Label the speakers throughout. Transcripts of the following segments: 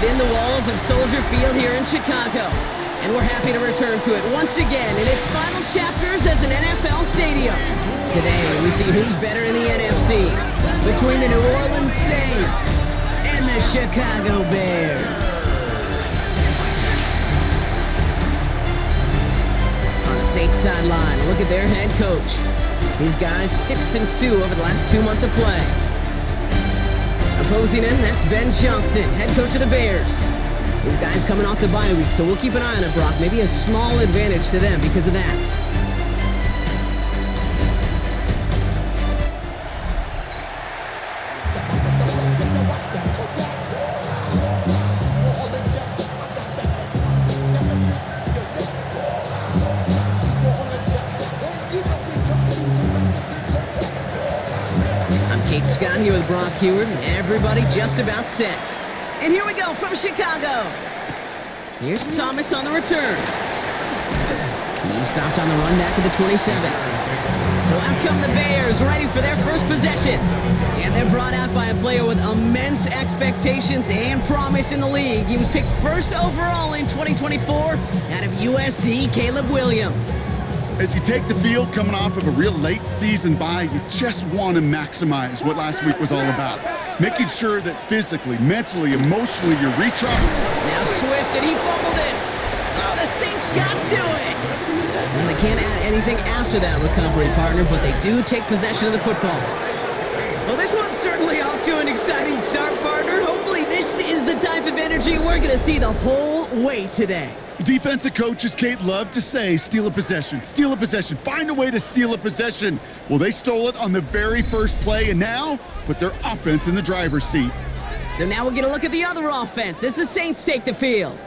Speaker 1: within the walls of Soldier Field here in Chicago. And we're happy to return to it once again in its final chapters as an NFL stadium. Today, we see who's better in the NFC between the New Orleans Saints and the Chicago Bears. On the Saints sideline, look at their head coach. These guys 6-2 over the last 2 months of play. Opposing him, that's Ben Johnson, head coach of the Bears. These guys coming off the bye week, so we'll keep an eye on it, Brock. Maybe a small advantage to them because of that. Scott here with Brock Heward, and everybody just about set. And here we go from Chicago. Here's Thomas on the return. He stopped on the run back at the 27. So out come the Bears, ready for their first possession. And they're brought out by a player with immense expectations and promise in the league. He was picked first overall in 2024 out of USC, Caleb Williams.
Speaker 2: As you take the field coming off of a real late season bye, you just want to maximize what last week was all about. Making sure that physically, mentally, emotionally, you reach up.
Speaker 1: Now Swift, and he fumbled it. Oh, the Saints got to it. And they can't add anything after that recovery, partner, but they do take possession of the football. Well, this one's certainly off to an exciting start, partner. Hopefully this is the type of energy we're going to see the whole way today.
Speaker 2: Defensive coaches, Kate, love to say, steal a possession, find a way to steal a possession. Well, they stole it on the very first play, and now put their offense in the driver's seat.
Speaker 1: So now we're going to look at the other offense as the Saints take the field.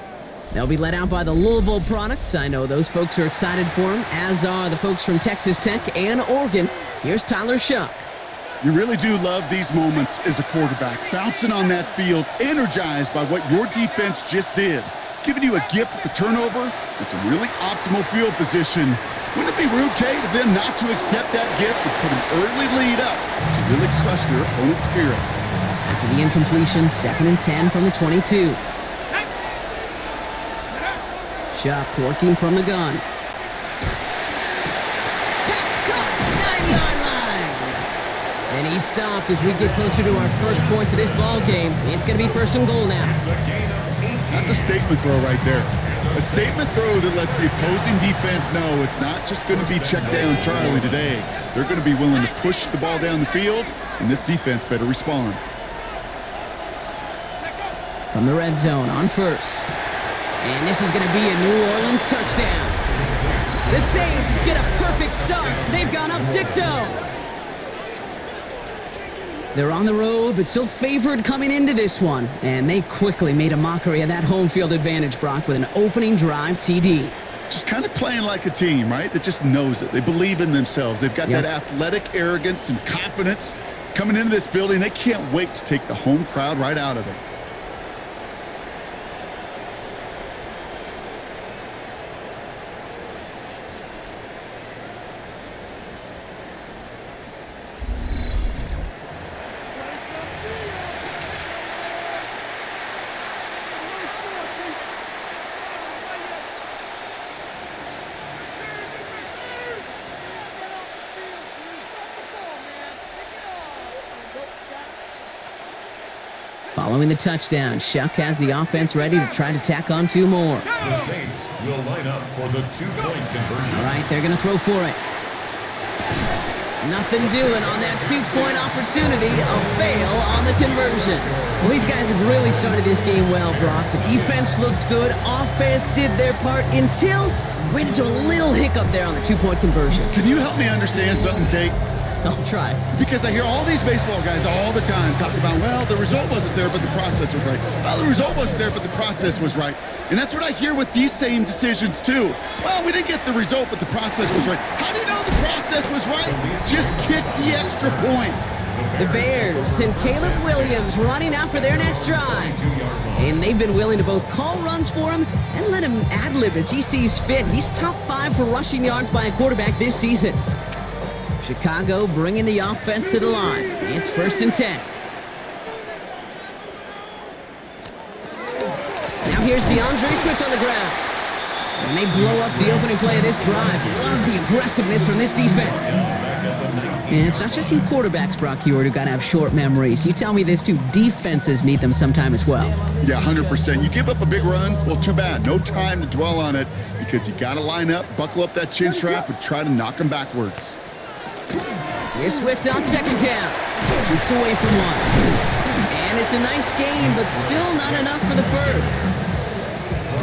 Speaker 1: They'll be led out by the Louisville products. I know those folks are excited for them, as are the folks from Texas Tech and Oregon. Here's Tyler Shuck.
Speaker 2: You really do love these moments as a quarterback, bouncing on that field, energized by what your defense just did. Giving you a gift with the turnover and some really optimal field position. Wouldn't it be rude, Kate, of them not to accept that gift and put an early lead up to really crush their opponent's spirit?
Speaker 1: After the incompletion, 2nd and 10 from the 22. Shuck working from the gun. Pass caught, 9-yard line. And he's stopped as we get closer to our first points of this ball game. It's going to be 1st and goal now.
Speaker 2: That's a statement throw right there. A statement throw that lets the opposing defense know it's not just going to be check down Charlie today. They're going to be willing to push the ball down the field, and this defense better respond.
Speaker 1: From the red zone on 1st. And this is going to be a New Orleans touchdown. The Saints get a perfect start. They've gone up 6-0. They're on the road, but still favored coming into this one. And they quickly made a mockery of that home field advantage, Brock, with an opening drive TD.
Speaker 2: Just kind of playing like a team, right? That just knows it. They believe in themselves. They've got that athletic arrogance and confidence coming into this building. They can't wait to take the home crowd right out of it.
Speaker 1: Following the touchdown, Shuck has the offense ready to try to tack on 2 more.
Speaker 3: The Saints will line up for the 2-point conversion.
Speaker 1: All right, they're going to throw for it. Nothing doing on that 2-point opportunity. A fail on the conversion. Well, these guys have really started this game well, Brock. The defense looked good. Offense did their part until ran into a little hiccup there on the 2-point conversion.
Speaker 2: Can you help me understand something, Kate?
Speaker 1: I'll try.
Speaker 2: Because I hear all these baseball guys all the time talk about, well, the result wasn't there, but the process was right. Well, the result wasn't there, but the process was right. And that's what I hear with these same decisions, too. Well, we didn't get the result, but the process was right. How do you know the process was right? Just kick the extra point.
Speaker 1: The Bears and Caleb Williams running out for their next drive. And they've been willing to both call runs for him and let him ad-lib as he sees fit. He's top 5 for rushing yards by a quarterback this season. Chicago bringing the offense to the line. It's 1st and 10. here's DeAndre Swift on the ground. And they blow up the opening play of this drive. Love the aggressiveness from this defense. And it's not just you quarterbacks, Brock Hewitt, who got to have short memories. You tell me this too, defenses need them sometime as well.
Speaker 2: Yeah, 100%. You give up a big run, well, too bad. No time to dwell on it because you got to line up, buckle up that chin strap, and try to knock them backwards.
Speaker 1: Here's Swift on second down. Jukes away from one. And it's a nice gain, but still not enough for the first.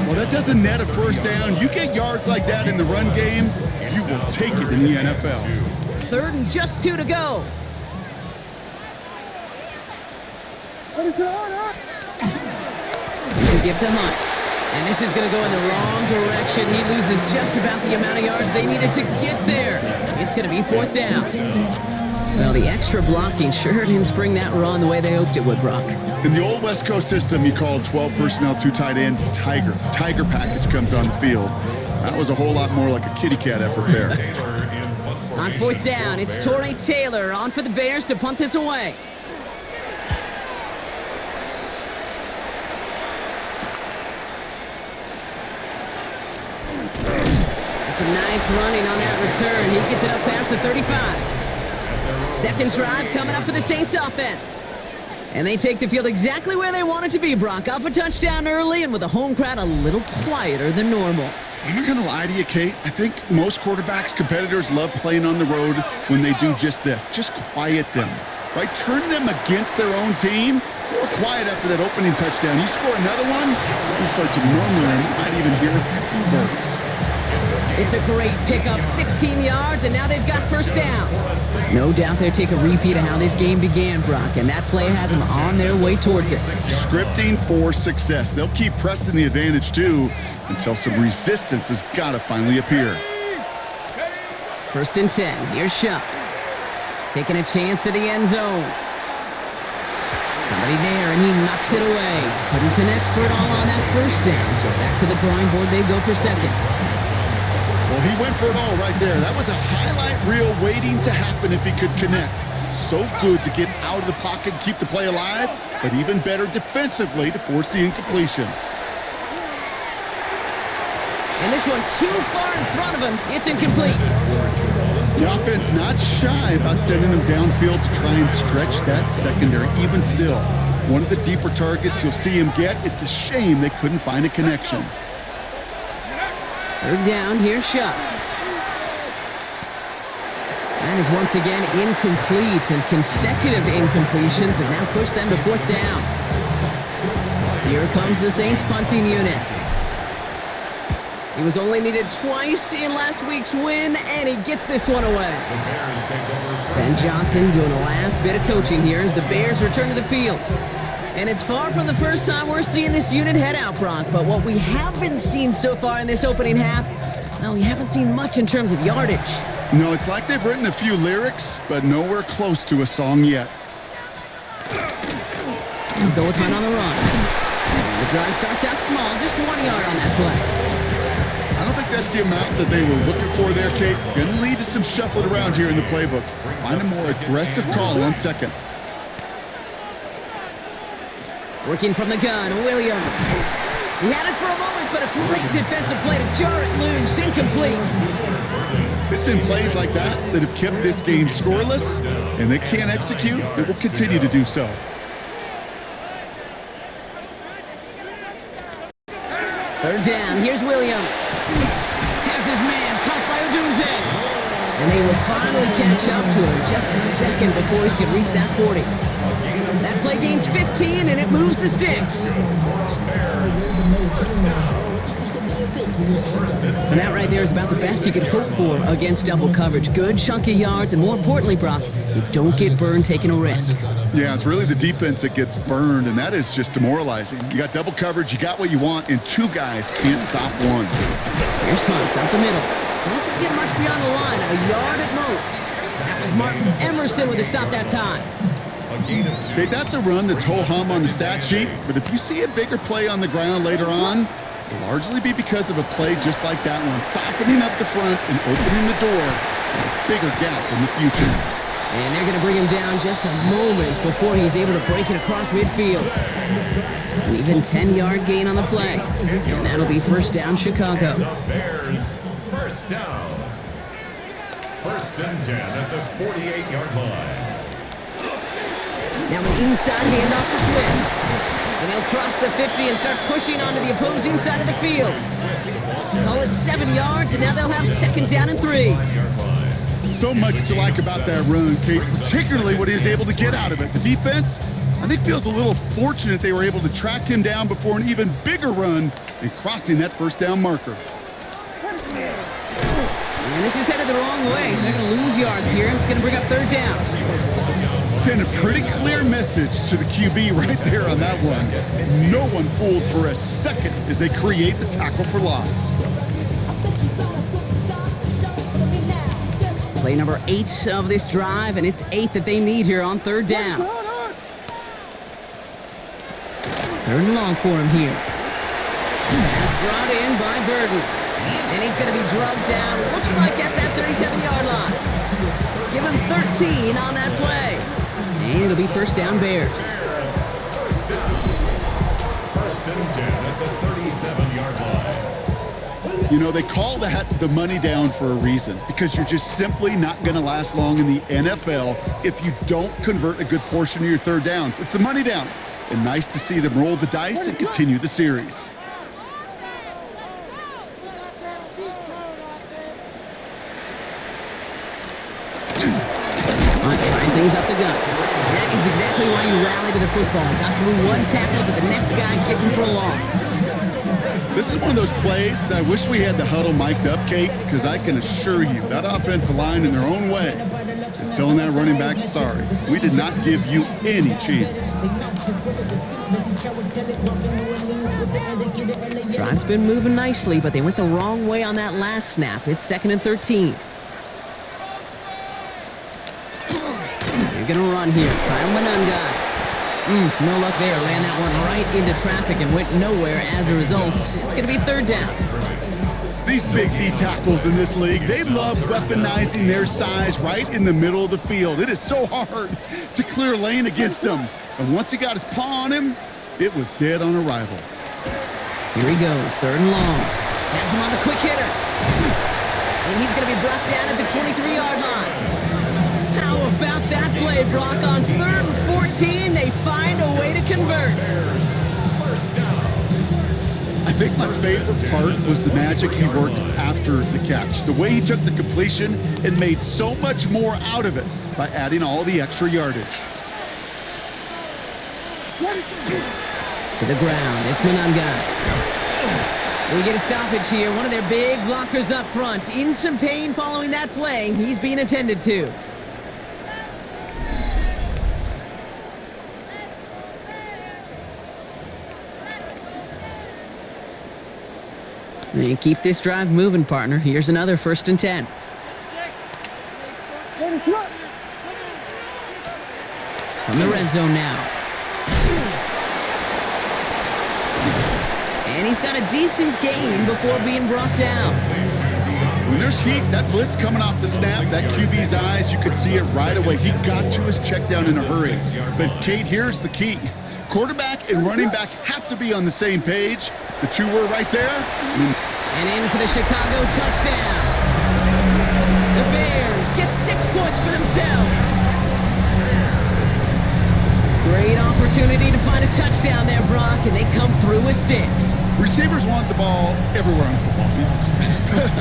Speaker 2: Well, that doesn't net a first down. You get yards like that in the run game, you will take it in the NFL.
Speaker 1: Third and just 2 to go. Here's a gift to Hunt. And this is going to go in the wrong direction. He loses just about the amount of yards they needed to get there. It's going to be fourth down. Well, the extra blocking sure didn't spring that run the way they hoped it would, Brock.
Speaker 2: In the old West Coast system, you called 12 personnel, 2 tight ends, Tiger. Tiger package comes on the field. That was a whole lot more like a kitty cat effort there.
Speaker 1: On fourth down, it's Torrey Taylor on for the Bears to punt this away. It's a nice running on that return. He gets it up past the 35. Second drive coming up for the Saints offense. And they take the field exactly where they want it to be, Brock. Up a touchdown early and with a home crowd a little quieter than normal.
Speaker 2: I'm not going to lie to you, Kate. I think most quarterbacks, competitors love playing on the road when they do just this. Just quiet them, right? Turn them against their own team. Or quiet after that opening touchdown. You score another one, you start to murmur and you might even hear a few bluebirds.
Speaker 1: It's a great pickup, 16 yards, and now they've got first down. No doubt they'll take a repeat of how this game began, Brock, and that play has them on their way towards it.
Speaker 2: Scripting for success. They'll keep pressing the advantage, too, until some resistance has got to finally appear.
Speaker 1: First and 10. Here's Shuck. Taking a chance to the end zone. Somebody there, and he knocks it away. Couldn't connect for it all on that first down, so back to the drawing board they go for second.
Speaker 2: Well, he went for it all right there. That was a highlight reel waiting to happen if he could connect. So good to get out of the pocket and keep the play alive, but even better defensively to force the incompletion.
Speaker 1: And this one too far in front of him. It's incomplete.
Speaker 2: The offense not shy about sending him downfield to try and stretch that secondary. Even still, one of the deeper targets you'll see him get. It's a shame they couldn't find a connection.
Speaker 1: Third down, here's Shuck. That is once again incomplete, and consecutive incompletions have now pushed them to fourth down. Here comes the Saints punting unit. He was only needed twice in last week's win, and he gets this one away. Ben Johnson doing the last bit of coaching here as the Bears return to the field. And it's far from the first time we're seeing this unit head out, Brock, but what we haven't seen so far in this opening half, well, we haven't seen much in terms of yardage.
Speaker 2: No, it's like they've written a few lyrics, but nowhere close to a song yet.
Speaker 1: They'll go with Hunt on the run. The drive starts out small, just 1 yard on that play.
Speaker 2: I don't think that's the amount that they were looking for there, Kate. Going to lead to some shuffling around here in the playbook. Find a more aggressive call on second.
Speaker 1: Working from the gun, Williams. He had it for a moment, but a great defensive play to jar it loose. Incomplete.
Speaker 2: It's been plays like that that have kept this game scoreless, and they can't execute. It will continue to do so.
Speaker 1: Third down, here's Williams. Has his man caught by Odunze. And they will finally catch up to him just a second before he can reach that 40. That play gains 15, and it moves the sticks. So that right there is about the best you could hope for against double coverage. Good chunky yards, and more importantly, Brock, you don't get burned taking a risk.
Speaker 2: Yeah, it's really the defense that gets burned, and that is just demoralizing. You got double coverage, you got what you want, and 2 guys can't stop one.
Speaker 1: Here's Hunt up the middle. Doesn't get much beyond the line, a yard at most. That was Martin Emerson with a stop that time.
Speaker 2: Okay, that's a run that's ho-hum on the stat sheet, but if you see a bigger play on the ground later on, it'll largely be because of a play just like that one, softening up the front and opening the door for a bigger gap in the future.
Speaker 1: And they're going to bring him down just a moment before he's able to break it across midfield. An even 10-yard gain on the play. And that'll be first down, Chicago.
Speaker 3: The Bears, first down. First and 10 at the 48-yard line.
Speaker 1: Now an inside handoff to Swift. And he'll cross the 50 and start pushing onto the opposing side of the field. Call it 7 yards, and now they'll have second down and 3.
Speaker 2: So much to like about that run, Kate, particularly what he was able to get out of it. The defense, I think, feels a little fortunate they were able to track him down before an even bigger run and crossing that first down marker.
Speaker 1: And this is headed the wrong way. They're going to lose yards here, and it's going to bring up third down.
Speaker 2: Send a pretty clear message to the QB right there on that one. No one fooled for a second as they create the tackle for loss.
Speaker 1: Play number 8 of this drive, and it's 8 that they need here on third down. Third and long for him here. Pass brought in by Burton. And he's going to be drugged down, looks like at that 37-yard line. Give him 13 on that play. And it'll be first down Bears.
Speaker 3: First and 10 at the 37-yard line.
Speaker 2: You know, they call that the money down for a reason, because you're just simply not going to last long in the NFL if you don't convert a good portion of your third downs. It's the money down. And nice to see them roll the dice and continue the series.
Speaker 1: Trying things up the gut. That is exactly why you rally to the football. Got through one tackle, but the next guy gets him for a loss.
Speaker 2: This is one of those plays that I wish we had the huddle mic'd up, Kate, because I can assure you that offensive line in their own way is telling that running back, sorry, we did not give you any chance.
Speaker 1: Drive's been moving nicely, but they went the wrong way on that last snap. It's second and 13. They're going to run here. Kyle Manunga. No luck there. Ran that one right into traffic and went nowhere as a result. It's going to be third down.
Speaker 2: These big D tackles in this league, they love weaponizing their size right in the middle of the field. It is so hard to clear lane against them. And once he got his paw on him, it was dead on arrival.
Speaker 1: Here he goes, third and long. Has him on the quick hitter. And he's going to be brought down at the 23-yard line. How about that play, Brock? On third and 14, they find a way to convert.
Speaker 2: I think my favorite part was the magic he worked after the catch. The way he took the completion and made so much more out of it by adding all the extra yardage.
Speaker 1: To the ground, it's Manunga. We get a stoppage here. One of their big blockers up front. In some pain following that play. He's being attended to. And keep this drive moving, partner. Here's another first and 10. From the red zone now. And he's got a decent gain before being brought down.
Speaker 2: When there's heat, that blitz coming off the snap, that QB's eyes, you could see it right away. He got to his check down in a hurry. But, Kate, here's the key. Quarterback and running back have to be on the same page. The two were right there.
Speaker 1: And in for the Chicago touchdown. The Bears get 6 points for themselves. Great opportunity to find a touchdown there, Brock, and they come through with 6.
Speaker 2: Receivers want the ball everywhere on the football field.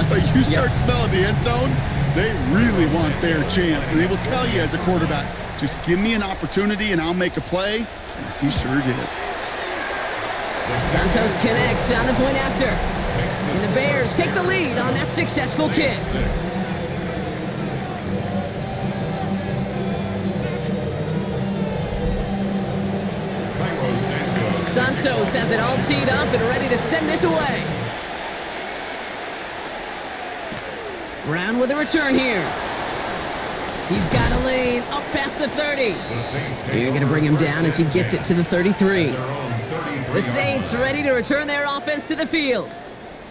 Speaker 2: But you start smelling the end zone, they really want their chance. And they will tell you as a quarterback, just give me an opportunity and I'll make a play. And he sure did.
Speaker 1: Santos connects on the point after. And the Bears take the lead on that successful kick. Santos has it all teed up and ready to send this away. Brown with a return here. He's got a lane up past the 30. You're going to bring him down as he gets it to the 33. The Saints ready to return their offense to the field.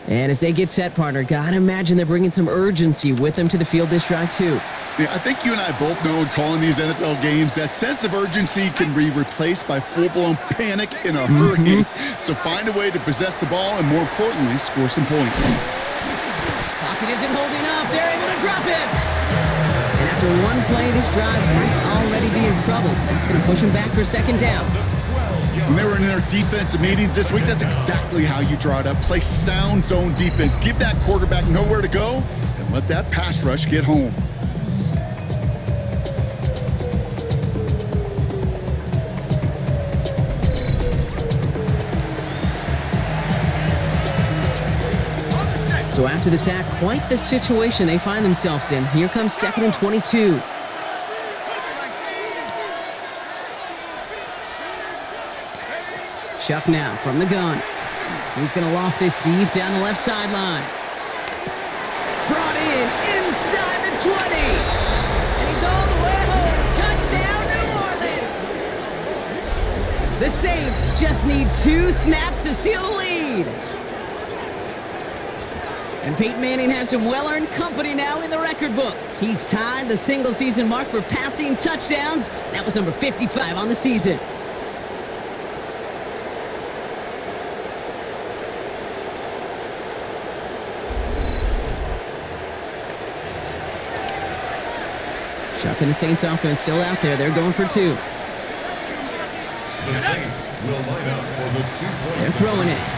Speaker 1: And as they get set, partner, gotta imagine they're bringing some urgency with them to the field this drive, too.
Speaker 2: Yeah, I think you and I both know in calling these NFL games that sense of urgency can be replaced by full-blown panic in a hurry. So find a way to possess the ball and, more importantly, score some points.
Speaker 1: Pocket isn't holding up. They're able to drop him. And after one play, this drive might already be in trouble. That's going to push him back for second down.
Speaker 2: When they were in their defensive meetings this week, that's exactly how you draw it up. Play sound zone defense. Give that quarterback nowhere to go and let that pass rush get home.
Speaker 1: So after the sack, quite the situation they find themselves in. Here comes 2nd and 22. Chuck now from the gun. He's going to loft this deep down the left sideline. Brought in inside the 20. And he's all the way home. Touchdown, New Orleans. The Saints just need 2 snaps to steal the lead. And Peyton Manning has some well-earned company now in the record books. He's tied the single-season mark for passing touchdowns. That was number 55 on the season. Chuck and the Saints offense still out there. They're going for 2.
Speaker 3: The Saints will line up for the 2-point.
Speaker 1: They're throwing it.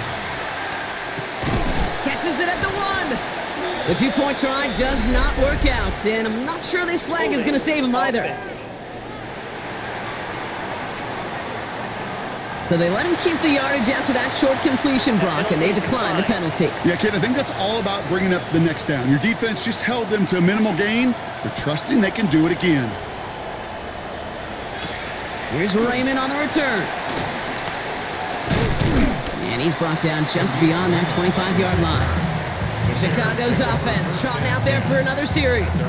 Speaker 1: Catches it at the 1. The 2-point try does not work out, and I'm not sure this flag is going to save him either. So they let him keep the yardage after that short completion, Brock, and they decline the penalty.
Speaker 2: Yeah, kid, I think that's all about bringing up the next down. Your defense just held them to a minimal gain. They're trusting they can do it again.
Speaker 1: Here's Raymond on the return. And he's brought down just beyond that 25-yard line. Chicago's offense trotting out there for another series.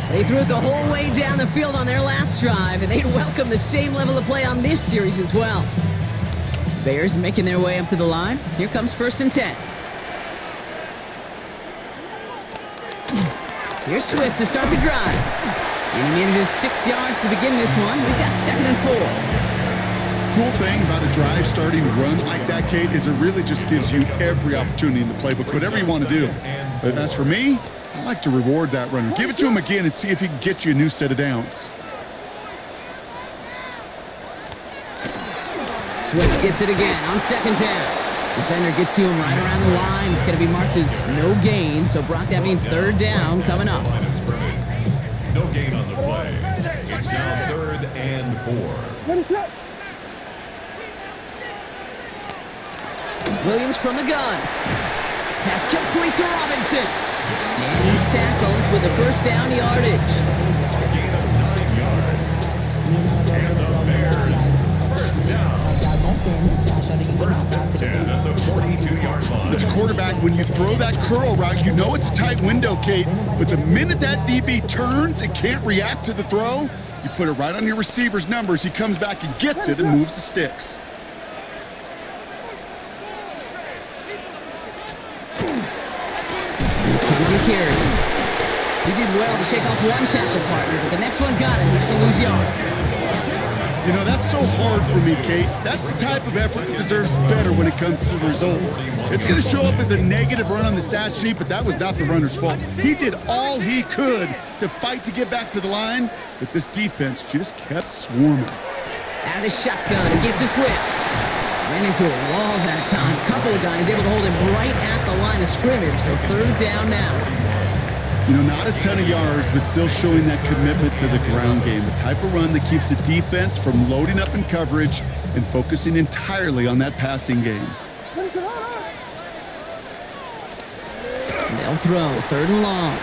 Speaker 1: They threw it the whole way down the field on their last drive, and they'd welcome the same level of play on this series as well. Bears making their way up to the line. Here comes 1st and 10. Here's Swift to start the drive. And he manages 6 yards to begin this one. We've got 2nd and 4.
Speaker 2: Cool thing about a drive starting run like that, Kate, is it really just gives you every opportunity in the playbook, whatever you want to do. But as for me, I like to reward that runner. Give it to him again and see if he can get you a new set of downs.
Speaker 1: Swift gets it again on 2nd down. Defender gets to him right around the line. It's going to be marked as no gain. So, Brock, that means 3rd down coming up.
Speaker 3: No gain on the play. It's now 3rd and 4.
Speaker 4: What is that?
Speaker 1: Williams from the gun. Pass complete to Robinson. And he's tackled with the 1st down yardage.
Speaker 3: Gain of 9 yards. And the Bears, 1st down. 1st and 10 at the 42-yard line.
Speaker 2: As a quarterback, when you throw that curl route, you know it's a tight window, Kate. But the minute that DB turns and can't react to the throw, you put it right on your receiver's numbers. He comes back and gets it and moves the sticks.
Speaker 1: Carry. He did well to shake off one tackle partner, but the next one got him. He's going to lose yards.
Speaker 2: You know, that's so hard for me, Kate. That's the type of effort that deserves better when it comes to the results. It's going to show up as a negative run on the stat sheet, but that was not the runner's fault. He did all he could to fight to get back to the line, but this defense just kept swarming.
Speaker 1: Out of the shotgun and give to Swift. Ran into a wall that time. A couple of guys able to hold him right at the line of scrimmage, so 3rd down now.
Speaker 2: You know, not a ton of yards, but still showing that commitment to the ground game. The type of run that keeps the defense from loading up in coverage and focusing entirely on that passing game.
Speaker 1: They'll throw 3rd and long.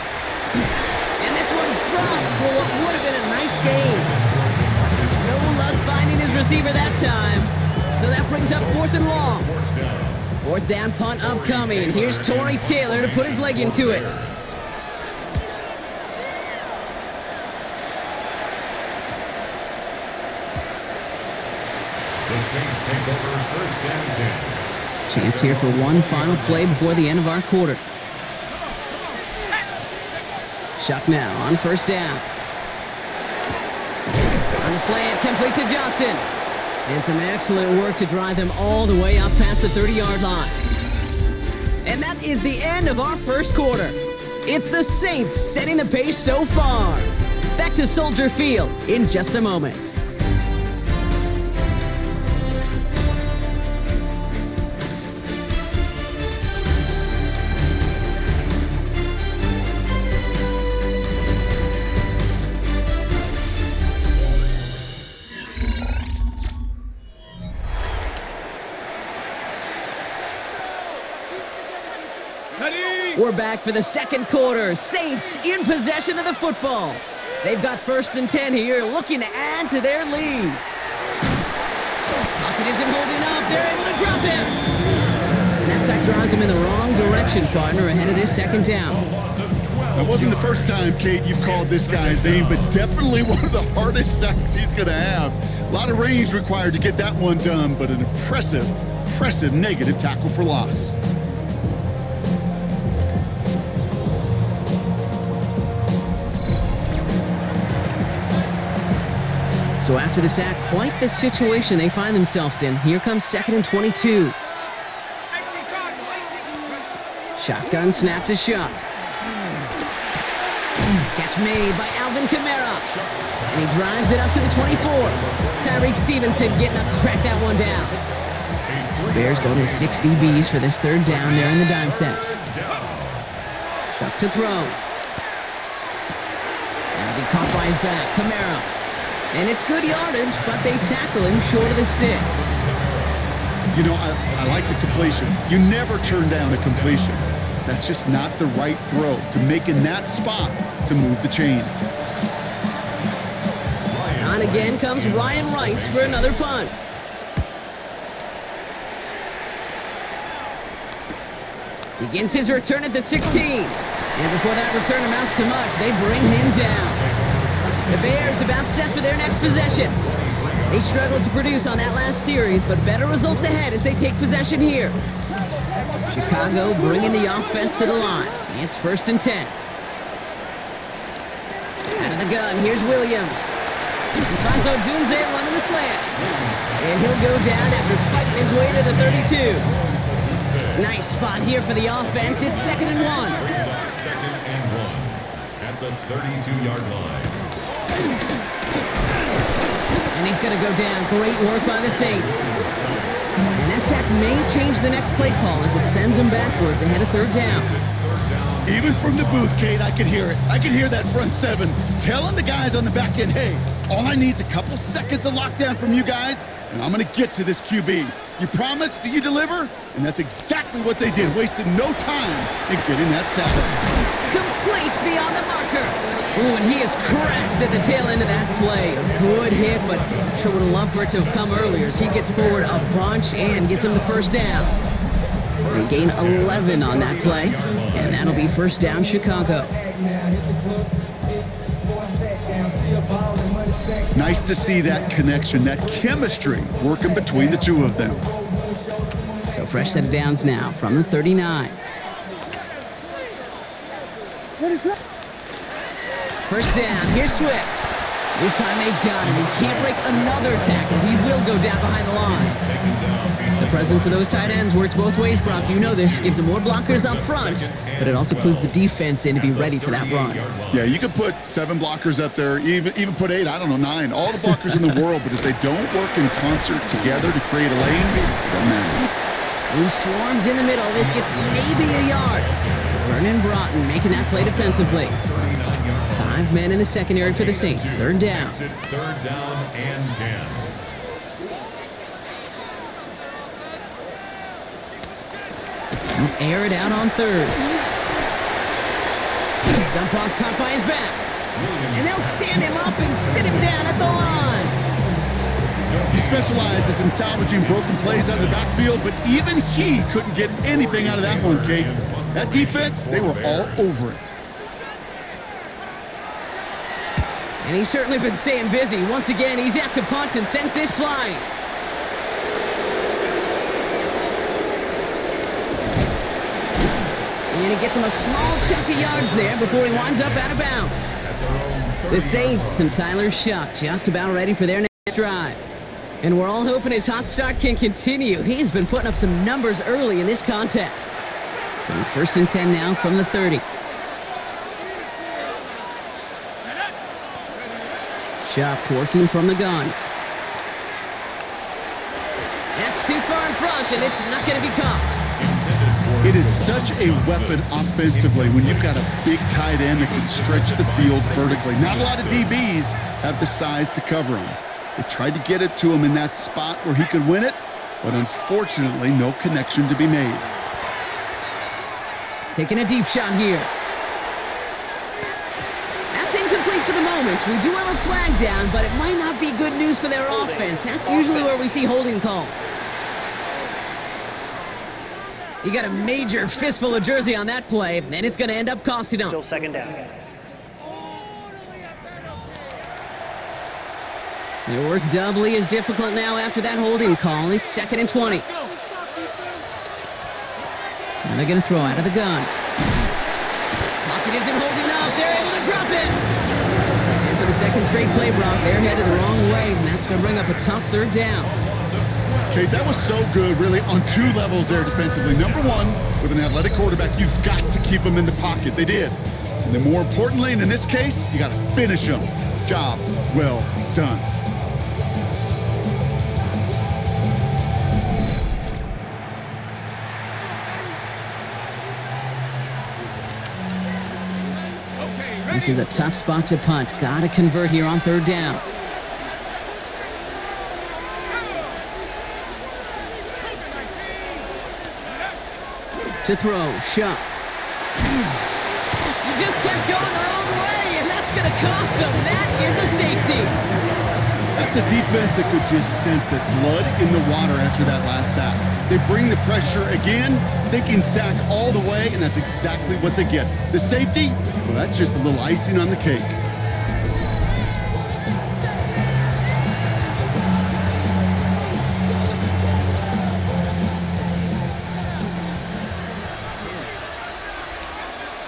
Speaker 1: And this one's dropped for what would have been a nice game. No luck finding his receiver that time. So that brings up 4th and long. 4th down punt upcoming. Here's Torrey Taylor to put his leg into it.
Speaker 3: The Saints take over 1st and 10.
Speaker 1: Chance here for one final play before the end of our quarter. Shuck now on first down. On the slant, complete to Johnson. And some excellent work to drive them all the way up past the 30-yard line. And that is the end of our first quarter. It's the Saints setting the pace so far. Back to Soldier Field in just a moment. We're back for the second quarter. Saints in possession of the football. They've got 1st and 10 here, looking to add to their lead. Pocket isn't holding up. They're able to drop him. And that sack drives him in the wrong direction, partner, ahead of this second down.
Speaker 2: That wasn't the first time, Kate, you've called this guy's name, but definitely one of the hardest sacks he's going to have. A lot of range required to get that one done, but an impressive negative tackle for loss.
Speaker 1: So after the sack, quite the situation they find themselves in. Here comes 2nd and 22. Shotgun snap to Shuck. Catch made by Alvin Kamara. And he drives it up to the 24. Tyreek Stevenson getting up to track that one down. Bears go to 6 DBs for this 3rd down there in the dime set. Shuck to throw. And be caught by his back. Kamara. And it's good yardage, but they tackle him short of the sticks.
Speaker 2: You know, I like the completion. You never turn down a completion. That's just not the right throw to make in that spot to move the chains.
Speaker 1: On again comes Ryan Wright for another punt. Begins his return at the 16. And before that return amounts to much, they bring him down. The Bears about set for their next possession. They struggled to produce on that last series, but better results ahead as they take possession here. Chicago bringing the offense to the line. It's 1st and 10. Out of the gun, here's Williams. Alfonso Dunze running the slant. And he'll go down after fighting his way to the 32. Nice spot here for the offense. It's 2nd and 1.
Speaker 3: 2nd and 1 at the 32-yard line.
Speaker 1: And he's going to go down. Great work by the Saints. And that sack may change the next play call as it sends them backwards ahead of 3rd down.
Speaker 2: Even from the booth, Kate, I could hear it. I could hear that front 7 telling the guys on the back end, hey, all I need is a couple seconds of lockdown from you guys, and I'm going to get to this QB. You promise that you deliver? And that's exactly what they did. Wasted no time in getting that sack.
Speaker 1: Complete beyond the marker. Ooh, and he is cracked at the tail end of that play. A good hit, but sure would have loved for it to have come earlier as he gets forward a bunch and gets him the 1st down. They gain 11 on that play, and that'll be 1st down Chicago.
Speaker 2: Nice to see that connection, that chemistry working between the two of them.
Speaker 1: So fresh set of downs now from the 39. 1st down, here's Swift. This time they've got him. He can't break another tackle. He will go down behind the line. The presence of those tight ends works both ways, Brock. You know this. Gives them more blockers up front, but it also clues the defense in to be ready for that run.
Speaker 2: Yeah, you could put 7 blockers up there, even put 8, I don't know, 9. All the blockers in the world, but if they don't work in concert together to create a lane, it doesn't matter.
Speaker 1: Who swarms in the middle. This gets maybe a yard. Vernon Broughton making that play defensively. 5 men in the secondary for the Saints. 3rd down.
Speaker 3: 3rd down and 10.
Speaker 1: Air it out on 3rd. Dump off caught by his back. And they'll stand him up and sit him down at the line.
Speaker 2: He specializes in salvaging broken plays out of the backfield, but even he couldn't get anything out of that one, Kate. That defense, they were all over it.
Speaker 1: And he's certainly been staying busy. Once again, he's out to punt and sends this flying. And he gets him a small chunk of yards there before he winds up out of bounds. The Saints and Tyler Shuck just about ready for their next drive. And we're all hoping his hot start can continue. He's been putting up some numbers early in this contest. So 1st and 10 now from the 30. Shuck working from the gun. That's too far in front, and it's not going to be caught.
Speaker 2: It is such a weapon offensively when you've got a big tight end that can stretch the field vertically. Not a lot of DBs have the size to cover him. They tried to get it to him in that spot where he could win it, but unfortunately, no connection to be made.
Speaker 1: Taking a deep shot here. That's incomplete for the moment. We do have a flag down, but it might not be good news for their offense. That's usually where we see holding calls. He got a major fistful of jersey on that play, and it's going to end up costing him.
Speaker 4: Still 2nd down.
Speaker 1: Their work doubly is difficult now after that holding call. It's 2nd and 20. And they're going to throw out of the gun. Pocket isn't holding up. They're able to drop it. And for the 2nd straight play, Brock, they're headed the wrong way, and that's going to bring up a tough 3rd down.
Speaker 2: Okay, that was so good, really, on 2 levels there defensively. Number one, with an athletic quarterback, you've got to keep him in the pocket. They did. And then more importantly, and in this case, you got to finish him. Job well done.
Speaker 1: This is a tough spot to punt. Got to convert here on 3rd down. To throw, Shuck. He just kept going the wrong way, and that's going to cost him. That is a safety.
Speaker 2: That's a defense that could just sense it. Blood in the water after that last sack. They bring the pressure again, thinking sack all the way, and that's exactly what they get. The safety, well, that's just a little icing on the cake.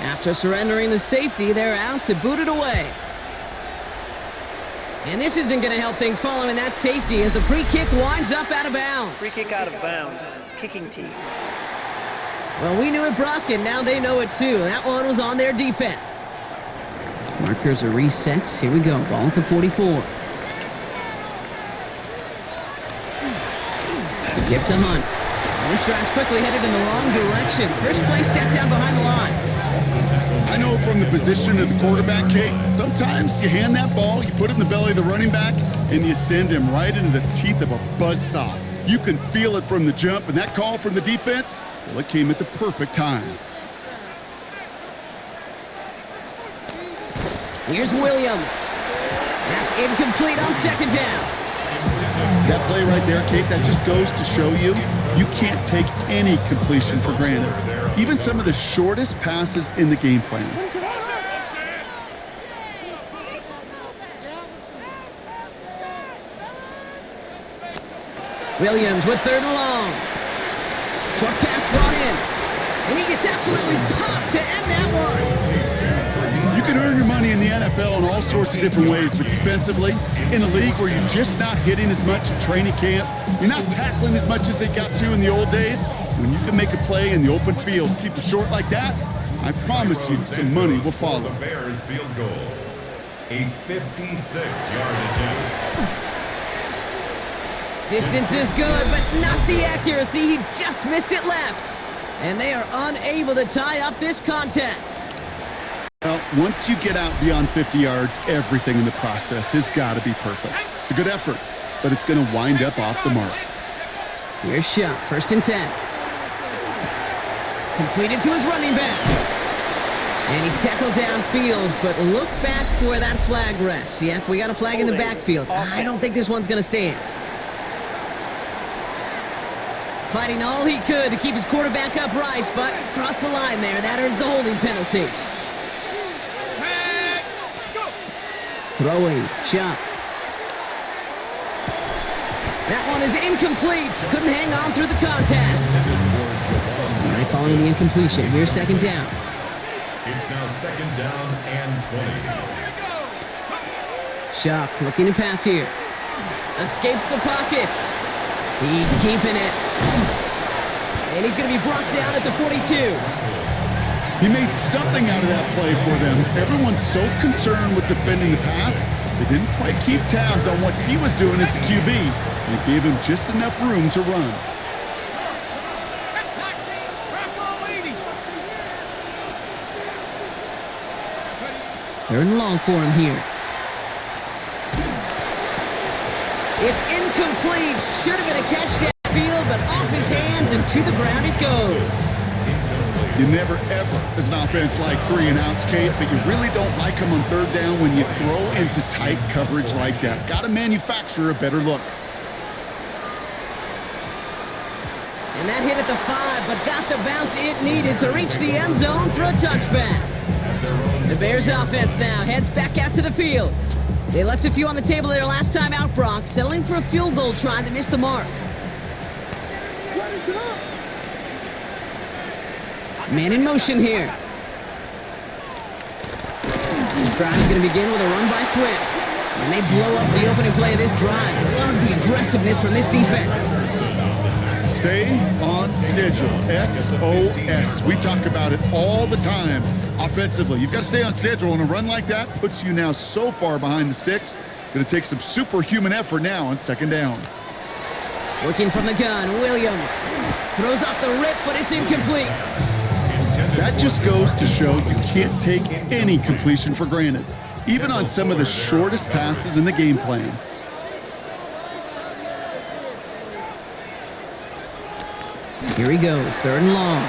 Speaker 1: After surrendering the safety, they're out to boot it away. And this isn't going to help things following that safety as the free kick winds up out of bounds.
Speaker 4: Free kick out of bounds. Kicking team.
Speaker 1: Well, we knew it, Brock, and now they know it too. That one was on their defense. Markers are reset. Here we go. Ball at the 44. Give to Hunt. And this drive's quickly headed in the wrong direction. First play set down behind the line.
Speaker 2: I know from the position of the quarterback, Kate, sometimes you hand that ball, you put it in the belly of the running back, and you send him right into the teeth of a buzzsaw. You can feel it from the jump, and that call from the defense, well, it came at the perfect time.
Speaker 1: Here's Williams. That's incomplete on 2nd down.
Speaker 2: That play right there, Kate, that just goes to show you, you can't take any completion for granted. Even some of the shortest passes in the game plan.
Speaker 1: Williams with 3rd and long. Short pass brought in. And he gets absolutely popped to end that one.
Speaker 2: You can earn your money in the NFL in all sorts of different ways, but defensively, in a league where you're just not hitting as much at training camp, you're not tackling as much as they got to in the old days, when you can make a play in the open field, keep it short like that, I promise you some money will follow.
Speaker 3: Bears field goal. A 56-yard attempt.
Speaker 1: Distance is good, but not the accuracy. He just missed it left. And they are unable to tie up this contest.
Speaker 2: Well, once you get out beyond 50 yards, everything in the process has got to be perfect. It's a good effort, but it's going to wind up off the mark.
Speaker 1: Here's Shuck, 1st and 10. Completed to his running back. And he's tackled downfield, but look back where that flag rests. Yep, we got a flag in the backfield. I don't think this one's going to stand. Fighting all he could to keep his quarterback upright, but crossed the line there. That earns the holding penalty. Throwing, Shuck. That one is incomplete. Couldn't hang on through the contact. All right, following the incompletion. Here's second down.
Speaker 3: It's now second down and 20.
Speaker 1: Shock looking to pass here. Escapes the pocket. He's keeping it. And he's going to be brought down at the 42.
Speaker 2: He made something out of that play for them. Everyone's so concerned with defending the pass, they didn't quite keep tabs on what he was doing as a QB. And it gave him just enough room to run.
Speaker 1: Third and long for him here. It's incomplete. Should have been a catch downfield, but off his hands and to the ground it goes.
Speaker 2: You never, ever, as an offense, like 3-and-outs, Kate, but you really don't like them on third down when you throw into tight coverage like that. Got to manufacture a better look.
Speaker 1: And that hit at the 5, but got the bounce it needed to reach the end zone for a touchback. The Bears offense now heads back out to the field. They left a few on the table their last time out, Brock, settling for a field goal try that missed the mark. Man in motion here. This drive is going to begin with a run by Swift. And they blow up the opening play of this drive. Love the aggressiveness from this defense.
Speaker 2: Stay on schedule. SOS. We talk about it all the time offensively. You've got to stay on schedule, and a run like that puts you now so far behind the sticks. Going to take some superhuman effort now on second down.
Speaker 1: Working from the gun, Williams throws off the rip, but it's incomplete.
Speaker 2: That just goes to show you can't take any completion for granted, even on some of the shortest passes in the game plan.
Speaker 1: Here he goes, third and long.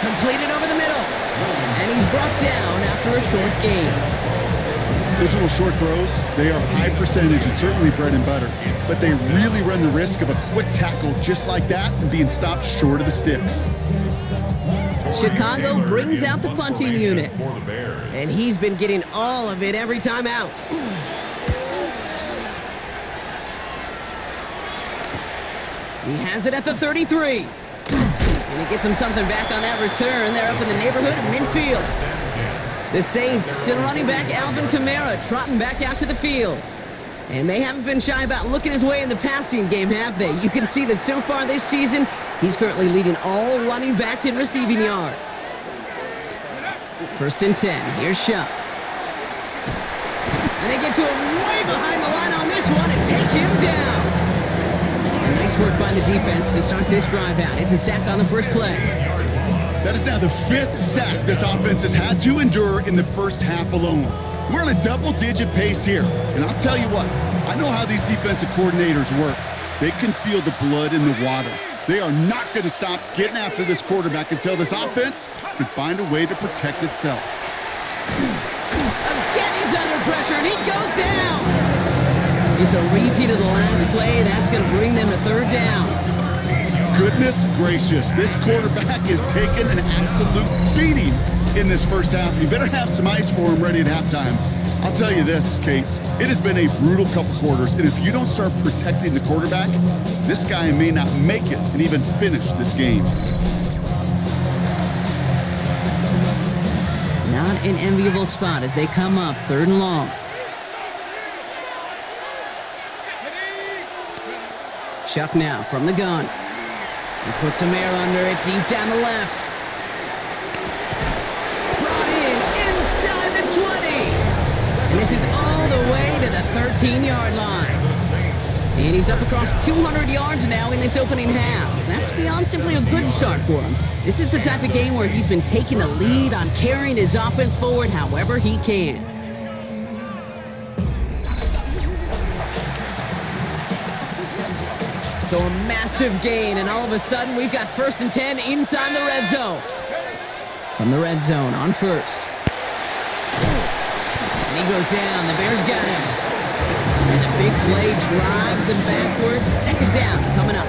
Speaker 1: Completed over the middle. And he's brought down after a short gain.
Speaker 2: Those little short throws, they are high percentage and certainly bread and butter. But they really run the risk of a quick tackle just like that and being stopped short of the sticks.
Speaker 1: Chicago brings out the punting unit. And he's been getting all of it every time out. He has it at the 33. And he gets him something back on that return. They're up in the neighborhood of midfield. The Saints to the running back Alvin Kamara trotting back out to the field. And they haven't been shy about looking his way in the passing game, have they? You can see that so far this season, he's currently leading all running backs in receiving yards. First and 10. Here's Shuck. And they get to him way behind the line on this one and take him down. Nice work by the defense to start this drive out. It's a sack on the first play.
Speaker 2: That is now the 5th sack this offense has had to endure in the first half alone. We're on a double-digit pace here. And I'll tell you what, I know how these defensive coordinators work. They can feel the blood in the water. They are not going to stop getting after this quarterback until this offense can find a way to protect itself.
Speaker 1: Again, he's under pressure, and he goes down. It's a repeat of the last play. That's going to bring them to third down.
Speaker 2: Goodness gracious, this quarterback is taking an absolute beating in this first half. You better have some ice for him ready at halftime. I'll tell you this, Kate, it has been a brutal couple quarters, and if you don't start protecting the quarterback, this guy may not make it and even finish this game.
Speaker 1: Not an enviable spot as they come up third and long. Shuck now from the gun. He puts some air under it deep down the left. Brought in inside the 20. And this is all the way to the 13-yard line. And he's up across 200 yards now in this opening half. That's beyond simply a good start for him. This is the type of game where he's been taking the lead on carrying his offense forward however he can. So a massive gain, and all of a sudden we've got first and 10 inside the red zone. From the red zone on first. And he goes down. The Bears got him. And the big play drives them backwards. Second down coming up.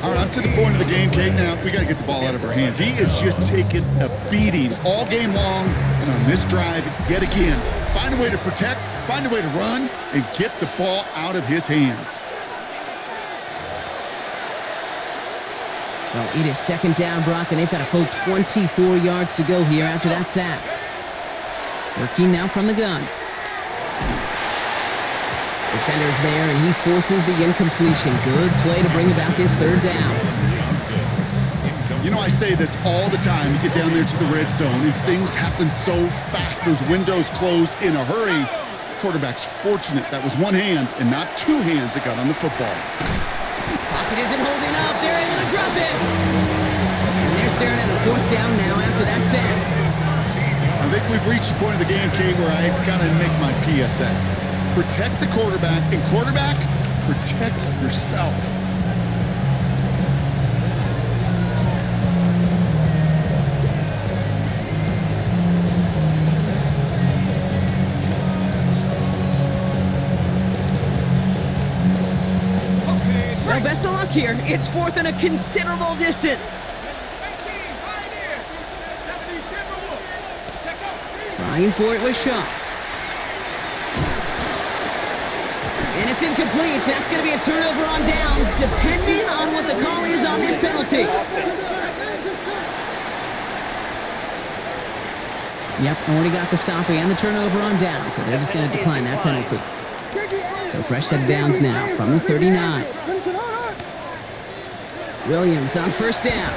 Speaker 2: All right, I'm to the point of the game, Kate. Now, we got to get the ball out of our hands. He is just taking a beating all game long. And on this drive, yet again, find a way to protect, find a way to run, and get the ball out of his hands.
Speaker 1: Well, it is second down, Brock, and they've got a full 24 yards to go here after that sack. Working now from the gun. Defender's there, and he forces the incompletion. Good play to bring about this third down.
Speaker 2: You know, I say this all the time. You get down there to the red zone, and things happen so fast. Those windows close in a hurry. Quarterback's fortunate that was one hand and not two hands that got on the football.
Speaker 1: Pocket isn't holding up. They're able to drop it. And they're staring at a fourth down now after that sack.
Speaker 2: I think we've reached the point of the game, Kate, where I got to make my PSA. Protect the quarterback, and quarterback, protect yourself.
Speaker 1: Well, best of luck here. It's fourth and a considerable distance. Trying for it with Shock. And it's incomplete. That's going to be a turnover on downs, depending on what the call is on this penalty. Yep, already got the stop and the turnover on down, so they're just going to decline that penalty. So fresh set of downs now from the 39. Williams on first down.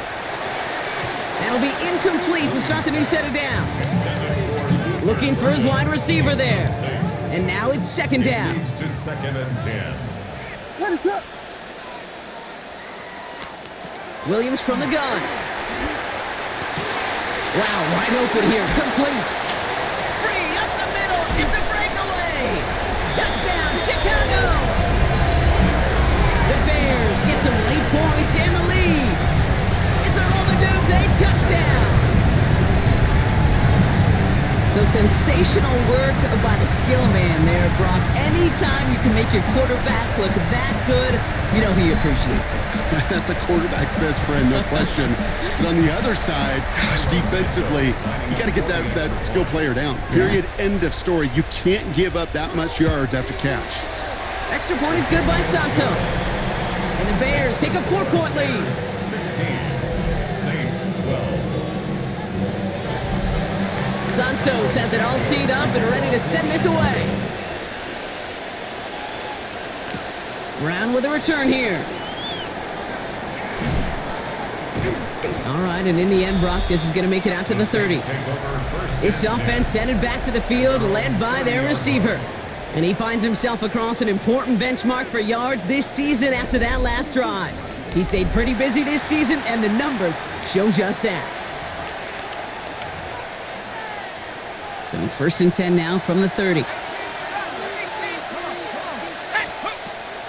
Speaker 1: That'll be incomplete to start the new set of downs. Looking for his wide receiver there. And now it's second down.
Speaker 3: Moves to second and 10.
Speaker 1: Williams from the gun. Wow, wide open here. Complete. Free up the middle. It's a breakaway. Touchdown, Chicago. The Bears get some late points and the lead. It's a roll the dudes, a touchdown. So sensational work by the skill man there, Brock. Anytime you can make your quarterback look that good, you know he appreciates it.
Speaker 2: That's a quarterback's best friend, no question. But on the other side, gosh, defensively, you got to get that skill player down. Period, end of story. You can't give up that much yards after catch.
Speaker 1: Extra point is good by Santos. And the Bears take a 4-point lead.
Speaker 3: 16. Saints 12.
Speaker 1: Santos has it all teed up and ready to send this away. Brown with a return here. All right, and in the end, Brock, this is going to make it out to the 30. This offense headed back to the field, led by their receiver. And he finds himself across an important benchmark for yards this season after that last drive. He stayed pretty busy this season, and the numbers show just that. So first and 10 now from the 30.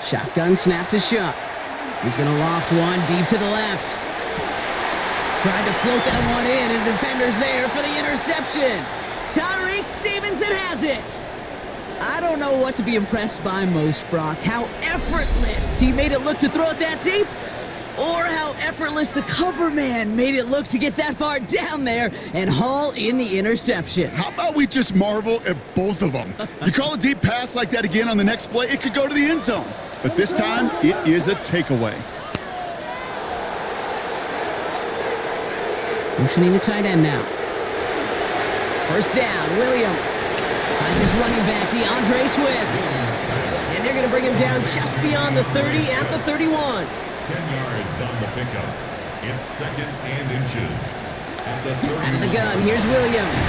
Speaker 1: Shotgun snap to Shuck. He's going to loft one deep to the left. Tried to float that one in, and defender's there for the interception. Tyreek Stevenson has it. I don't know what to be impressed by most, Brock. How effortless he made it look to throw it that deep, or how effortless the cover man made it look to get that far down there and haul in the interception.
Speaker 2: How about we just marvel at both of them? You call a deep pass like that again on the next play, it could go to the end zone. But this time, it is a takeaway.
Speaker 1: Motioning the tight end now. First down, Williams finds his running back, DeAndre Swift. And they're going to bring him down just beyond the 30 at the 31.
Speaker 3: 10 yards on the pickup. It's second and inches. At the 30.
Speaker 1: Out of the gun, here's Williams.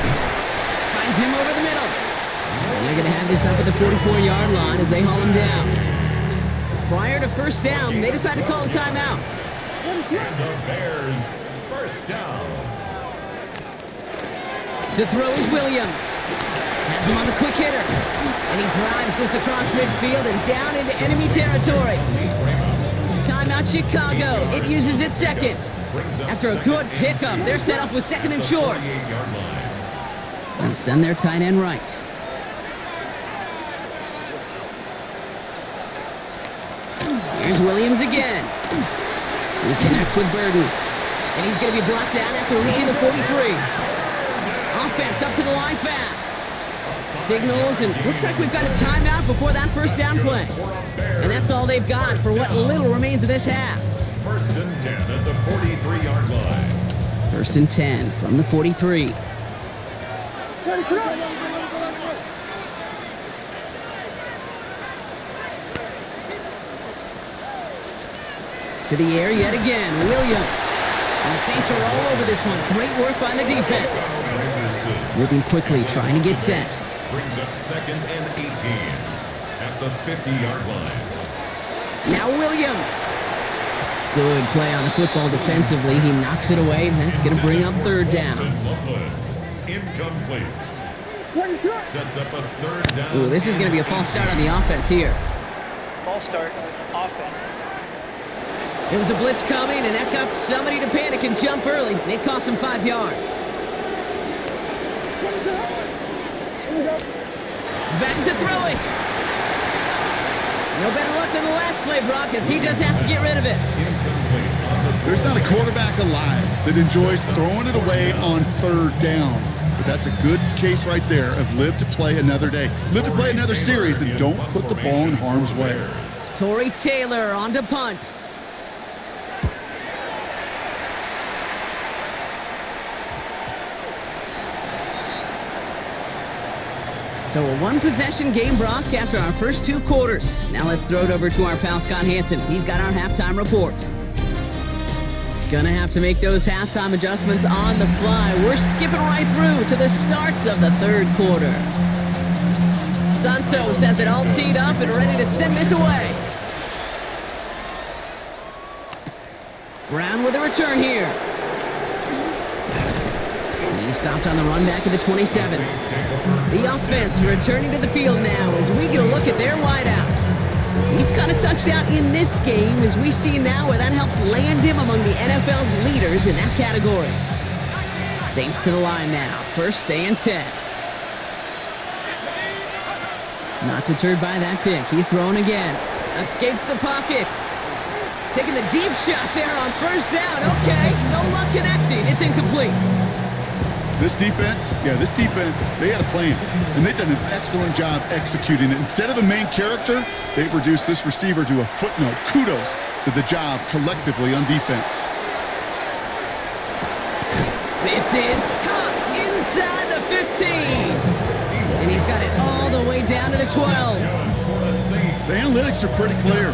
Speaker 1: Finds him over the middle. And they're going to have this up at the 44-yard line as they haul him down. Prior to first down, they decide to call a timeout.
Speaker 3: And the Bears first down.
Speaker 1: To throw is Williams. Has him on the quick hitter. And he drives this across midfield and down into enemy territory. Timeout Chicago. It uses its second. After a good pickup, they're set up with second and short. And send their tight end right. Here's Williams again. He connects with Burden. And he's going to be blocked down after reaching the 43. Offense up to the line fast. Signals, and looks like we've got a timeout before that first down play. And that's all they've got for what little remains of this half.
Speaker 3: First and 10 at the 43-yard line.
Speaker 1: First and 10 from the 43. To the air yet again, Williams. And the Saints are all over this one. Great work by the defense. Moving quickly, trying to get set.
Speaker 3: Brings up second and 18 at the 50-yard line.
Speaker 1: Now Williams. Good play on the football defensively. He knocks it away, and that's going to bring up third down.
Speaker 3: Incomplete. Sets up a third down.
Speaker 1: Ooh, this is going to be a false start on the offense here.
Speaker 4: False start, offense.
Speaker 1: There was a blitz coming, and that got somebody to panic and jump early. It cost him 5 yards. Back to throw it. No better luck than the last play, Brock, as he just has to get rid of it.
Speaker 2: There's not a quarterback alive that enjoys throwing it away on third down. But that's a good case right there of live to play another day. Live to play another series and don't put the ball in harm's way.
Speaker 1: Torrey Taylor on to punt. So a one-possession game, Brock, after our first 2 quarters. Now let's throw it over to our pal Scott Hansen. He's got our halftime report. Gonna have to make those halftime adjustments on the fly. We're skipping right through to the starts of the third quarter. Santos has it all teed up and ready to send this away. Brown with a return here. He's stopped on the run back at the 27. The offense returning to the field now as we get a look at their wideout. He's got a touchdown in this game, as we see now where that helps land him among the NFL's leaders in that category. Saints to the line now, first and 10. Not deterred by that pick, he's throwing again. Escapes the pocket. Taking the deep shot there on first down. Okay, no luck connecting, it's incomplete.
Speaker 2: This defense, they had a plan, and they've done an excellent job executing it. Instead of a main character, they've reduced this receiver to a footnote. Kudos to the job collectively on defense.
Speaker 1: This is caught inside the 15. And he's got it all the way down to the 12.
Speaker 2: The analytics are pretty clear.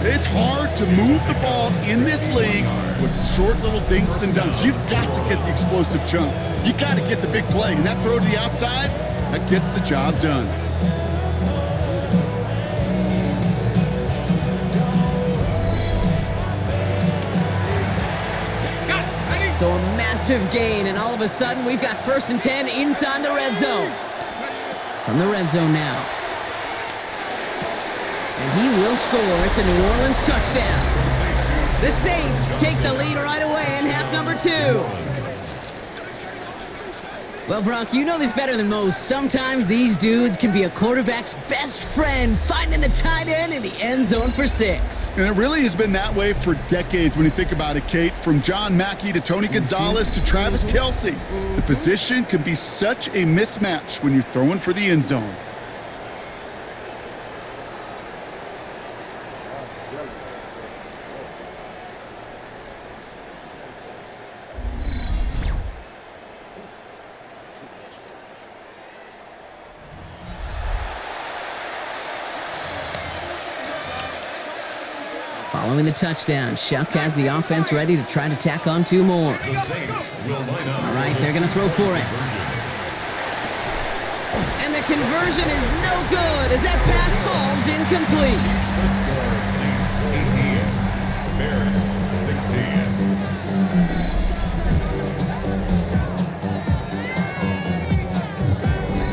Speaker 2: It's hard to move the ball in this league with short little dinks and dunks. You've got to get the explosive chunk. You got to get the big play. And that throw to the outside, that gets the job done.
Speaker 1: So a massive gain, and all of a sudden we've got first and 10 inside the red zone. From the red zone now. And he will score. It's a New Orleans touchdown. The Saints take the lead right away in half number 2. Well, Brock, you know this better than most. Sometimes these dudes can be a quarterback's best friend, finding the tight end in the end zone for 6.
Speaker 2: And it really has been that way for decades when you think about it, Kate. From John Mackey to Tony Gonzalez to Travis Kelce. The position can be such a mismatch when you're throwing for the end zone.
Speaker 1: Following the touchdown, Shuck has the offense ready to try to tack on 2 more. All right, they're going to throw for it. And the conversion is no good as that pass falls incomplete.
Speaker 3: The score, Saints 18, Bears 16.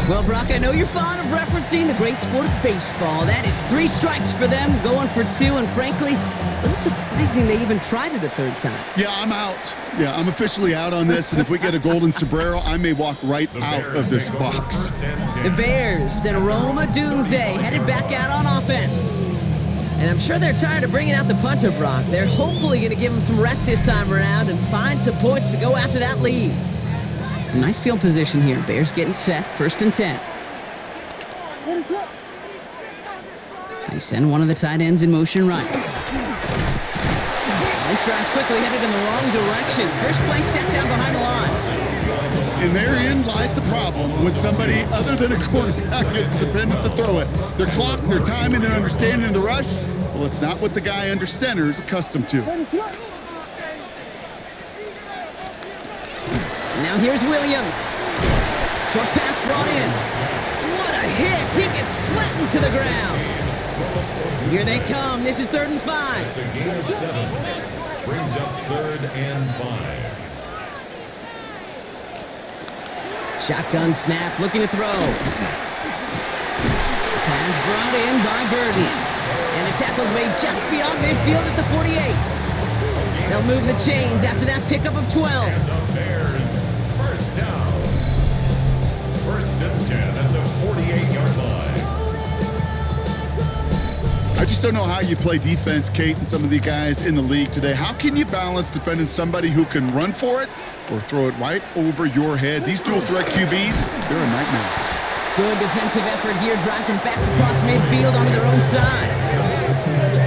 Speaker 1: Well, Brock, I know you're fond of referencing the great sport of baseball. That is 3 strikes for them, going for 2, and frankly, a little surprising they even tried it a 3rd time.
Speaker 2: Yeah, I'm out. Yeah, I'm officially out on this, and if we get a golden sombrero, I may walk right out of this box.
Speaker 1: The Bears and Roma Dunze headed back out on offense. And I'm sure they're tired of bringing out the punter, Brock. They're hopefully going to give him some rest this time around and find some points to go after that lead. Some nice field position here. Bears getting set, first and 10. They send one of the tight ends in motion right. This drive's quickly headed in the wrong direction. First play set down behind the line.
Speaker 2: And therein lies the problem when somebody other than a quarterback is dependent to throw it. Their clock, their timing, their understanding of the rush, well, it's not what the guy under center is accustomed to.
Speaker 1: Now here's Williams. Short pass brought in. What a hit! He gets flattened to the ground. Here they come. This is 3rd and 5.
Speaker 3: It's a gain of 7. Brings up 3rd and 5.
Speaker 1: Shotgun snap, looking to throw. Pass brought in by Burden. And the tackle's made just beyond midfield at the 48. They'll move the chains after that pickup of 12.
Speaker 3: And the Bears, first down. 1st and 10 at the 48-yard line.
Speaker 2: I just don't know how you play defense, Kate, and some of the guys in the league today. How can you balance defending somebody who can run for it or throw it right over your head? These dual threat QBs, they're a nightmare.
Speaker 1: Good defensive effort here drives them back across midfield onto their own side.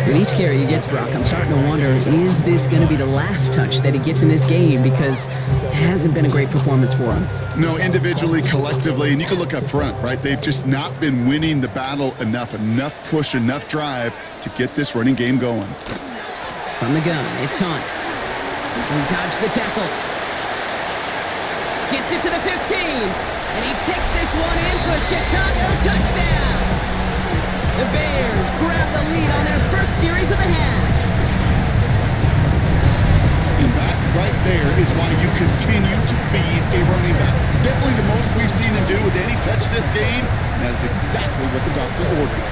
Speaker 1: With each carry he gets, Brock, I'm starting to wonder, is this going to be the last touch that he gets in this game? Because it hasn't been a great performance for him.
Speaker 2: No, individually, collectively, and you can look up front, right? They've just not been winning the battle enough push, enough drive to get this running game going.
Speaker 1: From the gun, it's Hunt. He dodged the tackle. Gets it to the 15. And he takes this one in for a Chicago touchdown. The Bears grab the lead on their first series of the half.
Speaker 2: And that right there is why you continue to feed a running back. Definitely the most we've seen him do with any touch this game. And that is exactly what the doctor ordered.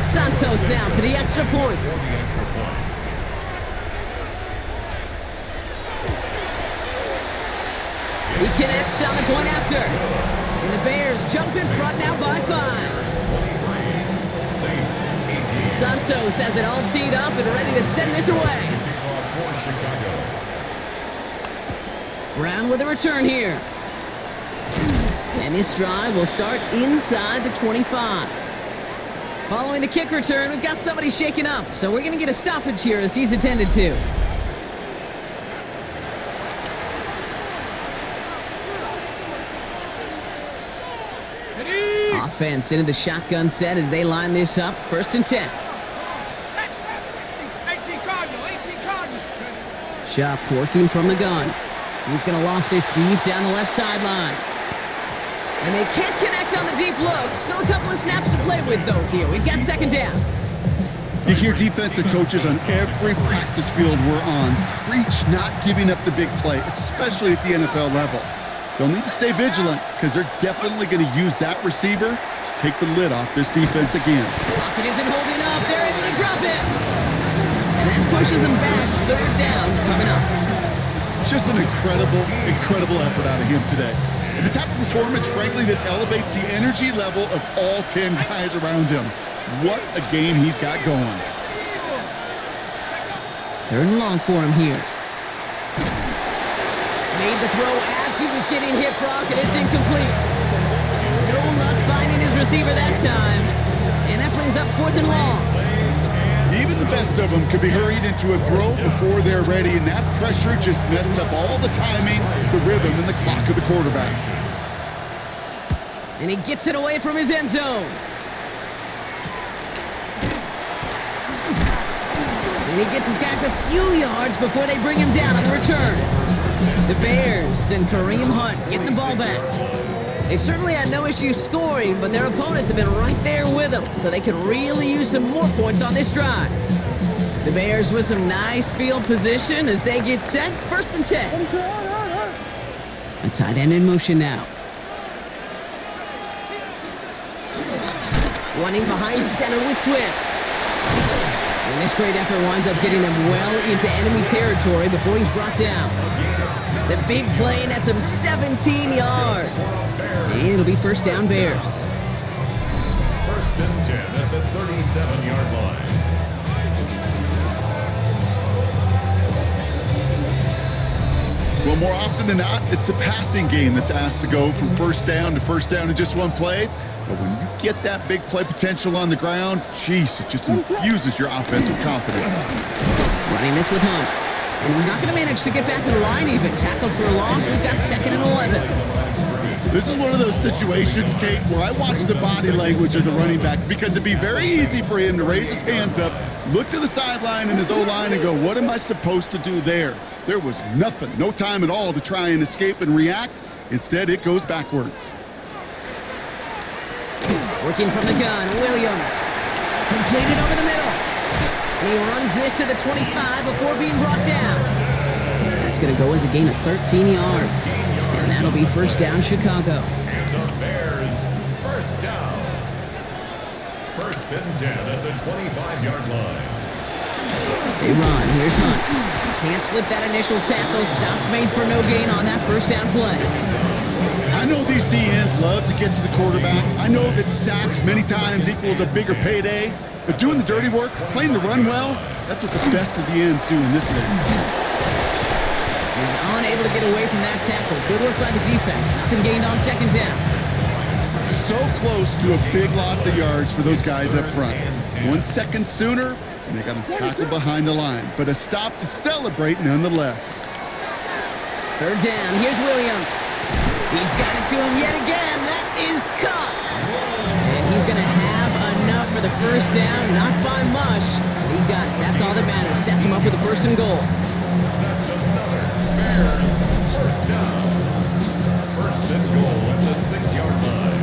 Speaker 1: Santos now for the extra point. He connects on the point after. And the Bears jump in front now by 5. Santos has it all teed up and ready to send this away. Brown with a return here. And this drive will start inside the 25. Following the kick return, we've got somebody shaken up, so we're going to get a stoppage here as he's attended to. Offense into the shotgun set as they line this up. 1st and 10.
Speaker 5: 18 Cardinals.
Speaker 1: Shuck working from the gun. He's going to loft this deep down the left sideline. And they can't connect on the deep look. Still a couple of snaps to play with, though, here. We've got 2nd down.
Speaker 2: You hear defensive coaches on every practice field we're on preach not giving up the big play, especially at the NFL level. They'll need to stay vigilant because they're definitely going to use that receiver to take the lid off this defense again.
Speaker 1: Pocket isn't holding up. They're able to drop it. And that pushes them back. 3rd down coming up.
Speaker 2: Just an incredible effort out of him today. And the type of performance, frankly, that elevates the energy level of all 10 guys around him. What a game he's got going.
Speaker 1: 3rd and long for him here. Made the throw as he was getting hit, Brock, and it's incomplete. No luck finding his receiver that time. And that brings up 4th and long.
Speaker 2: Even the best of them could be hurried into a throw before they're ready, and that pressure just messed up all the timing, the rhythm, and the clock of the quarterback.
Speaker 1: And he gets it away from his end zone. And he gets his guys a few yards before they bring him down on the return. The Bears and Kareem Hunt getting the ball back. They've certainly had no issue scoring, but their opponents have been right there with them, so they could really use some more points on this drive. The Bears with some nice field position as they get set. 1st and 10. A tight end in motion now. Running behind center with Swift. And this great effort winds up getting them well into enemy territory before he's brought down. The big play nets him 17 yards. And it'll be 1st down Bears.
Speaker 3: 1st and 10 at the 37-yard line.
Speaker 2: Well, more often than not, it's the passing game that's asked to go from first down in just one play. But when you get that big play potential on the ground, geez, it just infuses your offense with confidence.
Speaker 1: Running this with Hunt. And he's not going to manage to get back to the line even. Tackled for a loss. We've got 2nd and 11.
Speaker 2: This is one of those situations, Kate, where I watch the body language of the running back because it'd be very easy for him to raise his hands up, look to the sideline in his O-line and go, what am I supposed to do there? There was nothing, no time at all to try and escape and react. Instead, it goes backwards.
Speaker 1: Working from the gun, Williams. Completed over the middle. And he runs this to the 25 before being brought down. That's going to go as a gain of 13 yards. And that'll be first down, Chicago.
Speaker 3: And the Bears, first down. 1st and 10 at the 25-yard line.
Speaker 1: They run. Here's Hunt. Can't slip that initial tackle. Stops made for no gain on that first down play.
Speaker 2: I know these DNs love to get to the quarterback. I know that sacks many times equals a bigger payday. But doing the dirty work, playing the run well, that's what the best of the ends do in this league.
Speaker 1: He's unable to get away from that tackle. Good work by the defense. Nothing gained on 2nd down.
Speaker 2: So close to a big loss of yards for those guys up front. 1 second sooner, and they got a tackle behind the line. But a stop to celebrate nonetheless.
Speaker 1: 3rd down. Here's Williams. He's got it to him yet again. That is caught. And he's going to have enough for the first down. Not by much, but he got it. That's all that matters. Sets him up with a 1st and goal.
Speaker 3: That's another Bears first down. 1st and goal at the 6-yard line.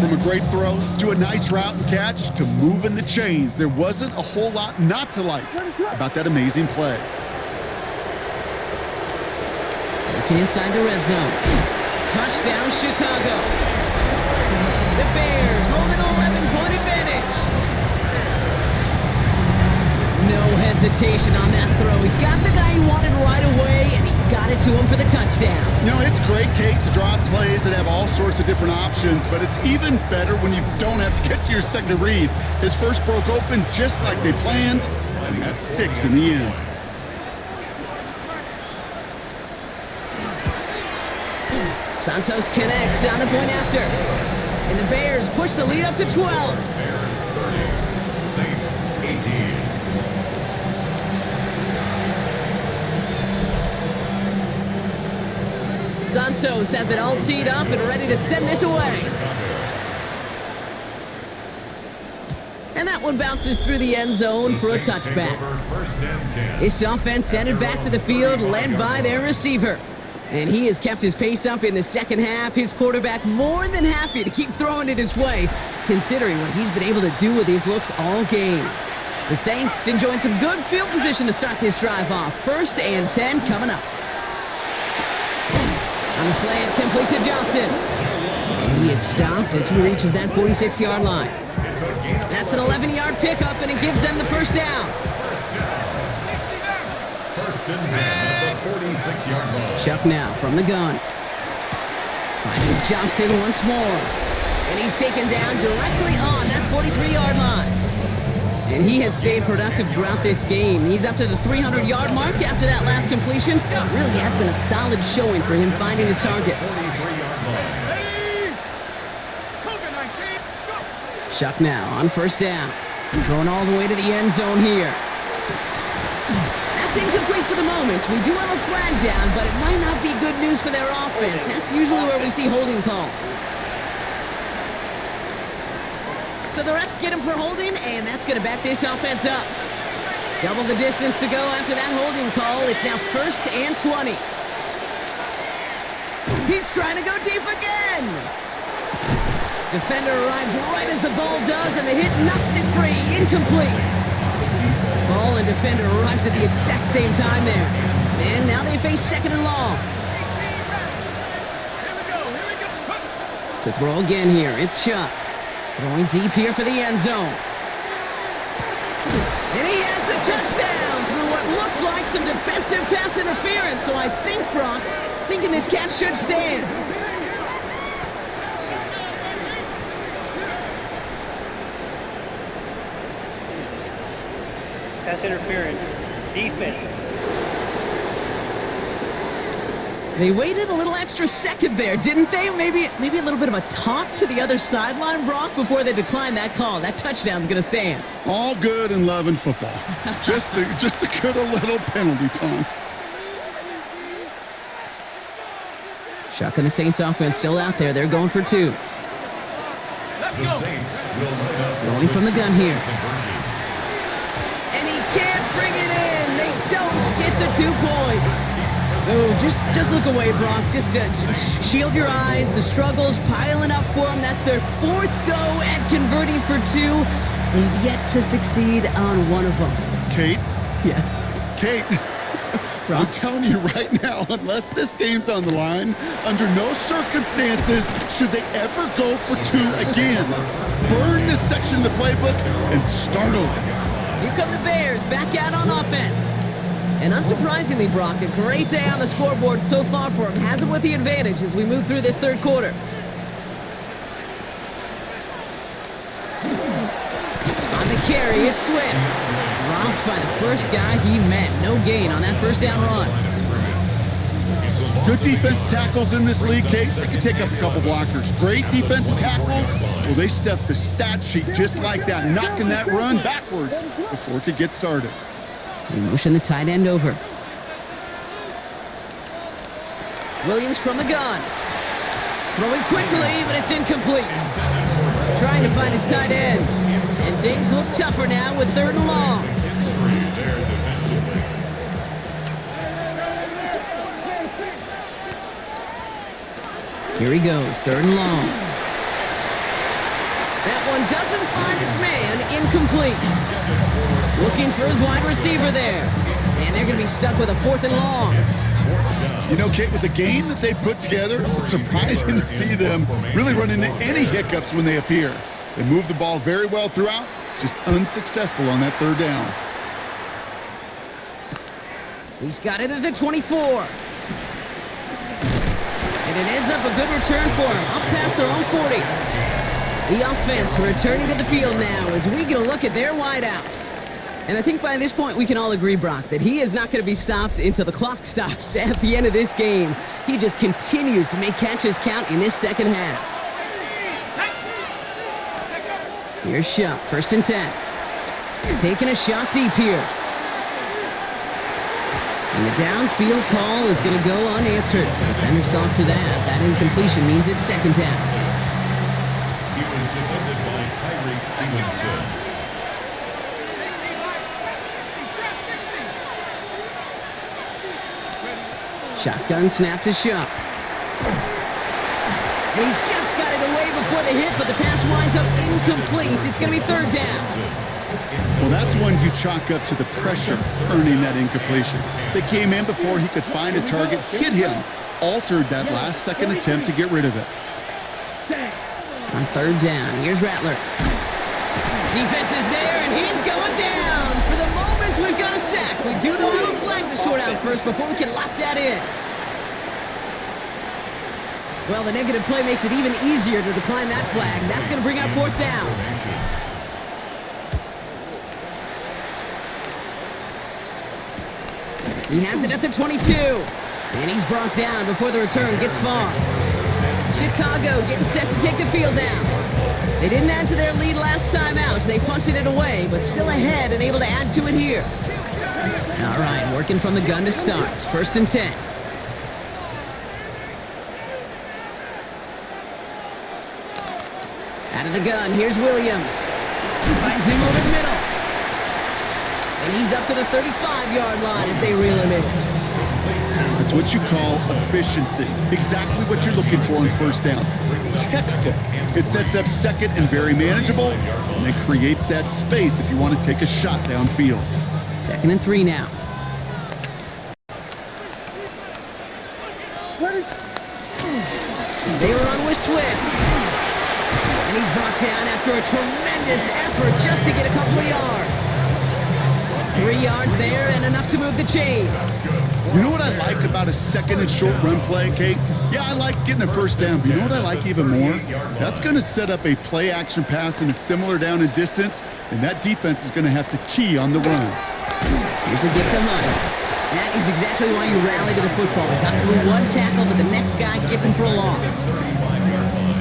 Speaker 2: From a great throw to a nice route and catch to moving the chains, there wasn't a whole lot not to like about that amazing play.
Speaker 1: Working inside the red zone. Touchdown, Chicago. The Bears hold an 11-point advantage. No hesitation on that throw. He got the guy he wanted right away, and he got it to him for the touchdown.
Speaker 2: You know, it's great, Kate, to draw plays that have all sorts of different options, but it's even better when you don't have to get to your second read. His first broke open just like they planned, and that's 6 in the end.
Speaker 1: Santos connects on the point after. And the Bears push the lead up to 12.
Speaker 3: Bears 30, Saints 18.
Speaker 1: Santos has it all teed up and ready to send this away. And that one bounces through the end zone for a touchback.
Speaker 3: 1st and 10.
Speaker 1: This offense headed back to the field, led by their receiver. And he has kept his pace up in the second half. His quarterback more than happy to keep throwing it his way, considering what he's been able to do with these looks all game. The Saints enjoying some good field position to start this drive off. 1st and 10 coming up. On the slant, complete to Johnson. And he is stopped as he reaches that 46-yard line. That's an 11-yard pickup, and it gives them the first down.
Speaker 3: 1st and 10 at the 46-yard line.
Speaker 1: Chuck now from the gun. Finding Johnson once more. And he's taken down directly on that 43-yard line. And he has stayed productive throughout this game. He's up to the 300-yard mark after that last completion. Really has been a solid showing for him finding his targets.
Speaker 3: 43-yard line.
Speaker 5: Ready? Cougar 19, go!
Speaker 1: Chuck now on first down. Going all the way to the end zone here. That's incomplete for the moment. We do have a flag down, but it might not be good news for their offense. That's usually where we see holding calls. So the refs get him for holding, and that's going to back this offense up. Double the distance to go after that holding call. It's now 1st and 20. He's trying to go deep again. Defender arrives right as the ball does, and the hit knocks it free. Incomplete. Ball and defender arrived at the exact same time there. And now they face 2nd and long.
Speaker 5: Here we go, here we go.
Speaker 1: To throw again here, it's Chuck. Throwing deep here for the end zone. And he has the touchdown through what looks like some defensive pass interference. So I think, Brock, thinking this catch should stand.
Speaker 4: Pass interference. Defense.
Speaker 1: They waited a little extra second there, didn't they? Maybe a little bit of a taunt to the other sideline, Brock, before they declined that call. That touchdown's going to stand.
Speaker 2: All good in love and football. Just a good little penalty taunt.
Speaker 1: Chuck and the Saints offense still out there. They're going for 2.
Speaker 5: Let's
Speaker 3: The
Speaker 5: go.
Speaker 3: Saints will line up
Speaker 1: Going from the gun here.
Speaker 3: conversion.
Speaker 1: And he can't bring it in. They don't get the 2 points. Oh, just look away, Brock. Just shield your eyes. The struggle's piling up for them. That's their 4th go at converting for 2. They've yet to succeed on one of them.
Speaker 2: Kate,
Speaker 1: Yes.
Speaker 2: Kate, I'm telling you right now, unless this game's on the line, under no circumstances should they ever go for 2 again. Burn this section of the playbook and start over.
Speaker 1: Here come the Bears back out on offense. And unsurprisingly, Brock, a great day on the scoreboard so far for him. Has him with the advantage as we move through this 3rd quarter. On the carry, it's Swift. Dropped by the first guy he met. No gain on that first down run.
Speaker 2: Good defensive tackles in this league, Kate. They can take up a couple blockers. Great defensive tackles, well, they stuff the stat sheet just like that, knocking that run backwards before it could get started.
Speaker 1: We motion the tight end over. Williams from the gun. Throwing quickly, but it's incomplete. Trying to find his tight end. And things look tougher now with 3rd and long. Here he goes, 3rd and long. That one doesn't find its man, incomplete. Looking for his wide receiver there. And they're going to be stuck with a 4th and long.
Speaker 2: You know, Kate, with the game that they've put together, it's surprising to see them really run into any hiccups when they appear. They move the ball very well throughout, just unsuccessful on that 3rd down.
Speaker 1: He's got it at the 24. And it ends up a good return for him, up past their own 40. The offense returning to the field now as we get a look at their wideouts. And I think by this point we can all agree, Brock, that he is not going to be stopped until the clock stops at the end of this game. He just continues to make catches count in this 2nd half. Here's Shuck, 1st and 10. Taking a shot deep here. And the downfield call is going to go unanswered. Defender saw to that. That incompletion means it's 2nd down.
Speaker 3: He was defended by Tyreek Stevenson.
Speaker 1: Shotgun snap to Shuck. And he just got it away before the hit, but the pass winds up incomplete. It's going to be 3rd down.
Speaker 2: Well, that's one you chalk up to the pressure earning that incompletion. They came in before he could find a target, hit him, altered that last-second attempt to get rid of it.
Speaker 1: On 3rd down, here's Rattler. Defense is there, and he's going down. For the moment, we've got a sack. We do, though, have a flag to sort out first before we can lock that in. Well, the negative play makes it even easier to decline that flag. That's going to bring up 4th down. He has it at the 22. And he's brought down before the return gets far. Chicago getting set to take the field down. They didn't add to their lead last time out. They punted it away, but still ahead and able to add to it here. All right, working from the gun to start. 1st and 10. Out of the gun, here's Williams. He finds him over the middle. And he's up to the 35-yard line as they reel him in.
Speaker 2: That's what you call efficiency. Exactly what you're looking for in 1st down. Textbook. It sets up 2nd and very manageable, and it creates that space if you want to take a shot downfield.
Speaker 1: 2nd and 3 now. They run with Swift. And he's brought down after a tremendous effort just to get a couple of yards. 3 yards there and enough to move the chains.
Speaker 2: You know what I like about a 2nd and short run play, Kate? Yeah, I like getting a 1st down, but you know what I like even more? That's going to set up a play-action pass in a similar down and distance, and that defense is going to have to key on the run.
Speaker 1: Here's a gift to Hunt. That is exactly why you rally to the football. He got through one tackle, but the next guy gets him for a loss.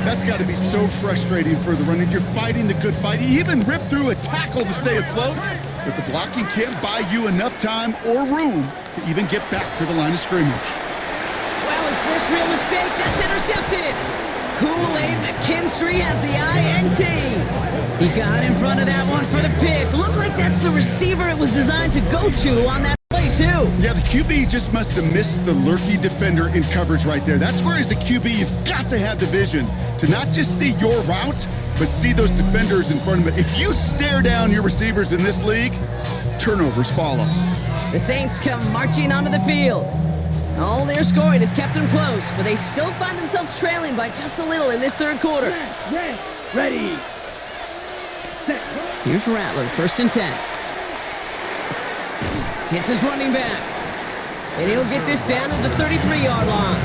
Speaker 2: That's got to be so frustrating for the runner. You're fighting the good fight. You even ripped through a tackle to stay afloat, but the blocking can't buy you enough time or room to even get back to the line of scrimmage.
Speaker 1: Well, his first real mistake, that's intercepted. Kool-Aid McKinstry has the INT. He got in front of that one for the pick. Looks like that's the receiver it was designed to go to on that play, too.
Speaker 2: Yeah, the QB just must have missed the lurky defender in coverage right there. That's where, as a QB, you've got to have the vision to not just see your route, but see those defenders in front of it. If you stare down your receivers in this league, turnovers follow.
Speaker 1: The Saints come marching onto the field. All their scoring has kept them close, but they still find themselves trailing by just a little in this third quarter.
Speaker 5: Ready.
Speaker 1: Here's Rattler, 1st and 10. Hits his running back. And he'll get this down to the 33-yard line.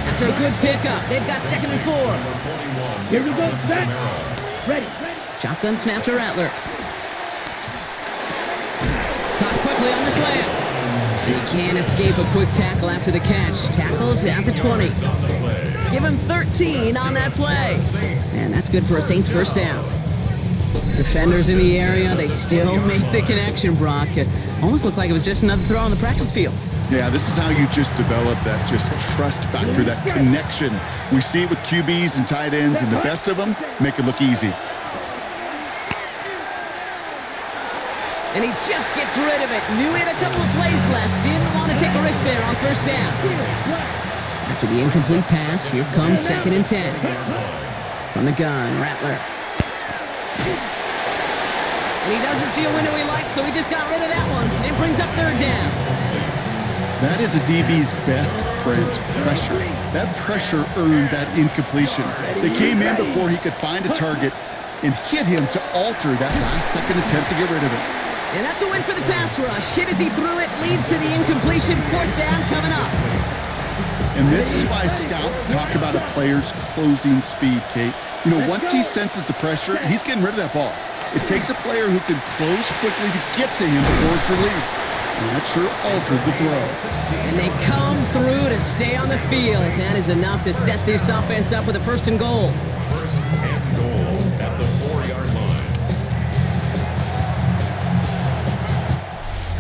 Speaker 1: After a good pickup, they've got 2nd and 4.
Speaker 5: Here we go, set. Ready.
Speaker 1: Shotgun snap to Rattler. Caught quickly on the slant. And he can't escape a quick tackle after the catch. Tackles at the 20. Give him 13 on that play. And that's good for a Saints first down. Defenders in the area, they still make the connection, Brock. It almost looked like it was just another throw on the practice field.
Speaker 2: Yeah, this is how you just develop that just trust factor, that connection. We see it with QBs and tight ends, and the best of them make it look easy.
Speaker 1: And he just gets rid of it. Knew he had a couple of plays left. Didn't want to take a risk there on first down. After the incomplete pass, here comes 2nd and 10. From the gun, Rattler. And he doesn't see a window he likes, so he just got rid of that one. It brings up 3rd down.
Speaker 2: That is a DB's best friend, pressure. That pressure earned that incompletion. They came in before he could find a target and hit him to alter that last-second attempt to get rid of it.
Speaker 1: And that's a win for the pass rush. Hit as he threw it, leads to the incompletion. 4th down coming up.
Speaker 2: And this is why scouts talk about a player's closing speed, Kate. You know, once he senses the pressure, he's getting rid of that ball. It takes a player who can close quickly to get to him before it's released. And that sure altered the throw.
Speaker 1: And they come through to stay on the field. That is enough to set this offense up with a 1st and goal.
Speaker 3: 1st and goal at the 4-yard line.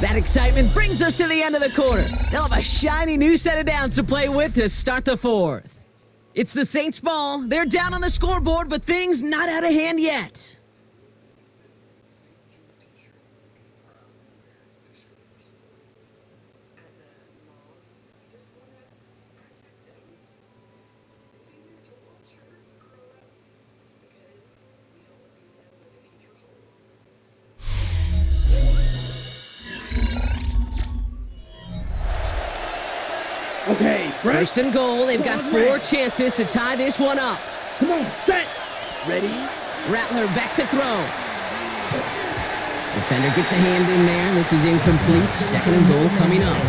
Speaker 1: That excitement brings us to the end of the quarter. They'll have a shiny new set of downs to play with to start the 4th. It's the Saints' ball. They're down on the scoreboard, but things not out of hand yet.
Speaker 5: Okay, ready.
Speaker 1: 1st and goal. They've got 4 chances to tie this one up.
Speaker 5: Come on, set. Ready.
Speaker 1: Rattler back to throw. Defender gets a hand in there. This is incomplete. 2nd and goal coming up.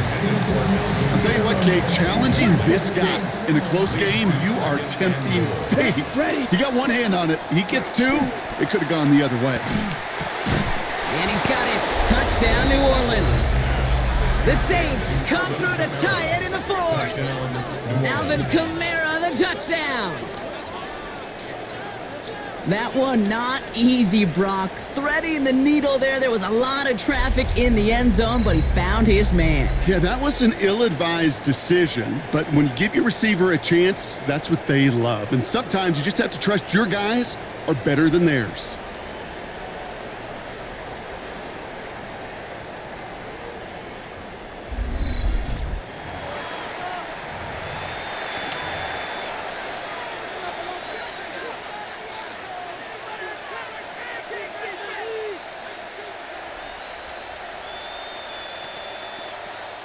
Speaker 2: I'll tell you what, Kate, challenging this guy in a close game, you are tempting fate. He got one hand on it. He gets 2. It could have gone the other way.
Speaker 1: And he's got it. Touchdown, New Orleans. The Saints come through to tie it in the 4th. Alvin Kamara, the touchdown. That one not easy, Brock. Threading the needle there. There was a lot of traffic in the end zone, but he found his man.
Speaker 2: Yeah, that was an ill-advised decision, but when you give your receiver a chance, that's what they love. And sometimes you just have to trust your guys are better than theirs.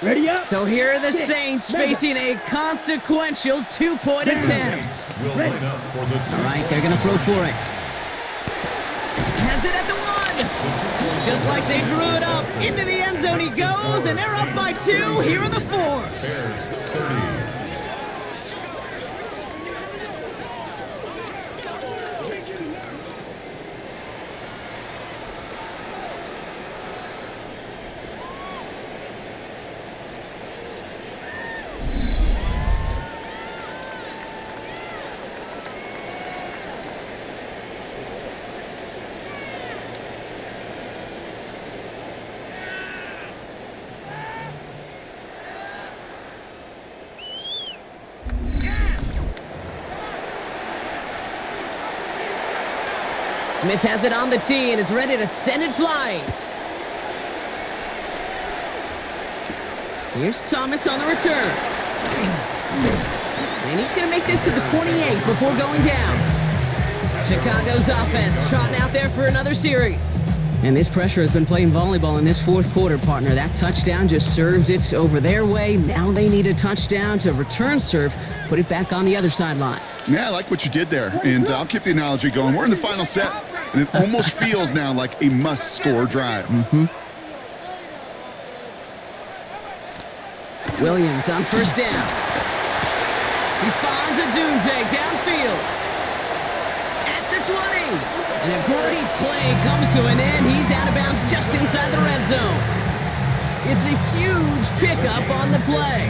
Speaker 5: Ready up.
Speaker 1: So here are the Saints facing a consequential 2-point attempt.
Speaker 3: Will line up for the
Speaker 1: All right, they're going to throw for it. Has it at the 1. Just like they drew it up. Into the end zone he goes, and they're up by 2 here in the 4.
Speaker 3: Bears 30.
Speaker 1: Smith has it on the tee and is ready to send it flying. Here's Thomas on the return. And he's going to make this to the 28 before going down. Chicago's offense trotting out there for another series. And this pressure has been playing volleyball in this fourth quarter, partner. That touchdown just served it over their way. Now they need a touchdown to return serve, put it back on the other sideline.
Speaker 2: Yeah, I like what you did there. And I'll keep the analogy going. We're in the final set, and it almost feels now like a must-score drive.
Speaker 1: Williams on first down. He finds a Dunze downfield. At the 20. And a great play comes to an end. He's out of bounds just inside the red zone. It's a huge pickup on the play.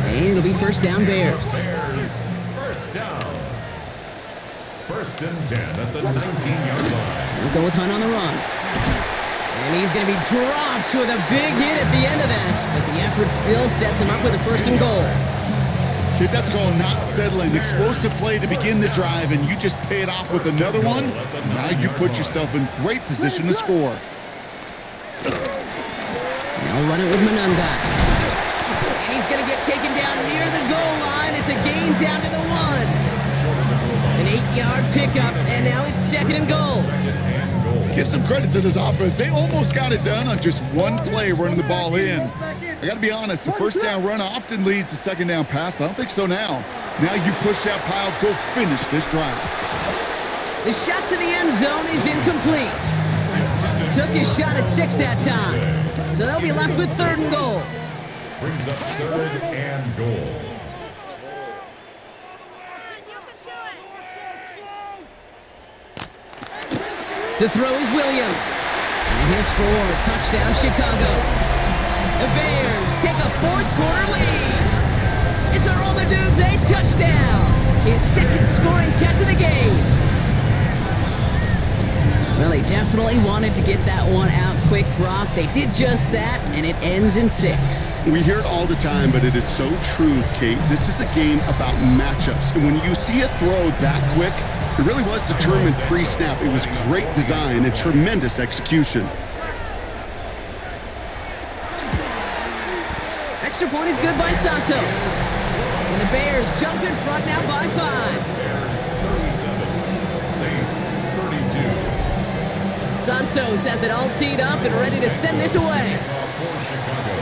Speaker 1: And it'll be first down Bears.
Speaker 3: First down. First and 10 at the 19-yard line.
Speaker 1: We'll go with Hunt on the run. And he's going to be dropped with a big hit at the end of that. But the effort still sets him up with a first and goal.
Speaker 2: Kid, that's called not settling. Explosive play to begin the drive, and you just pay it off with another one. Now you put yourself in great position to score.
Speaker 1: Now run it with Manunga. And he's going to get taken down near the goal line. It's a gain down to the 1. An 8-yard pickup, and now it's second and goal.
Speaker 2: Give some credit to this offense. They almost got it done on just one play running the ball in. I got to be honest, the first down run often leads to second down pass, but I don't think so now. Now you push that pile, go finish this drive.
Speaker 1: The shot to the end zone is incomplete. Took his shot at 6 that time. So they'll be left with third and goal.
Speaker 3: Brings up third and goal.
Speaker 1: To throw is Williams. And he'll score. Touchdown, Chicago. The Bears take a fourth quarter lead. It's a Roma Dunze touchdown. His second scoring catch of the game. Well, they definitely wanted to get that one out quick, Brock. They did just that, and it ends in 6.
Speaker 2: We hear it all the time, but it is so true, Kate. This is a game about matchups. And when you see a throw that quick, it really was determined pre-snap. It was great design and tremendous execution.
Speaker 1: Extra point is good by Santos. And the Bears jump in front now by 5.
Speaker 3: Bears 37, Saints 32.
Speaker 1: Santos has it all teed up and ready to send this away.
Speaker 3: For Chicago.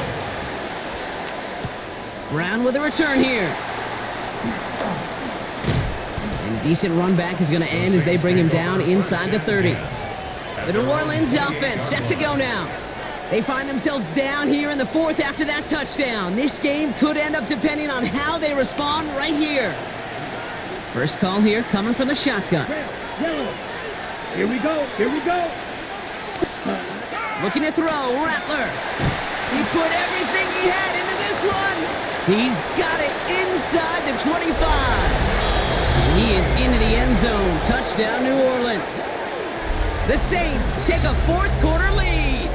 Speaker 1: Brown with a return here. And a decent run back is going to end as they bring him down inside the 30. The New Orleans offense set to go now. They find themselves down here in the 4th after that touchdown. This game could end up depending on how they respond right here. First call here coming from the shotgun.
Speaker 5: Here we go. Here we go.
Speaker 1: Looking to throw, Rattler. He put everything he had into this one. He's got it inside the 25. And he is into the end zone. Touchdown, New Orleans. The Saints take a fourth quarter lead.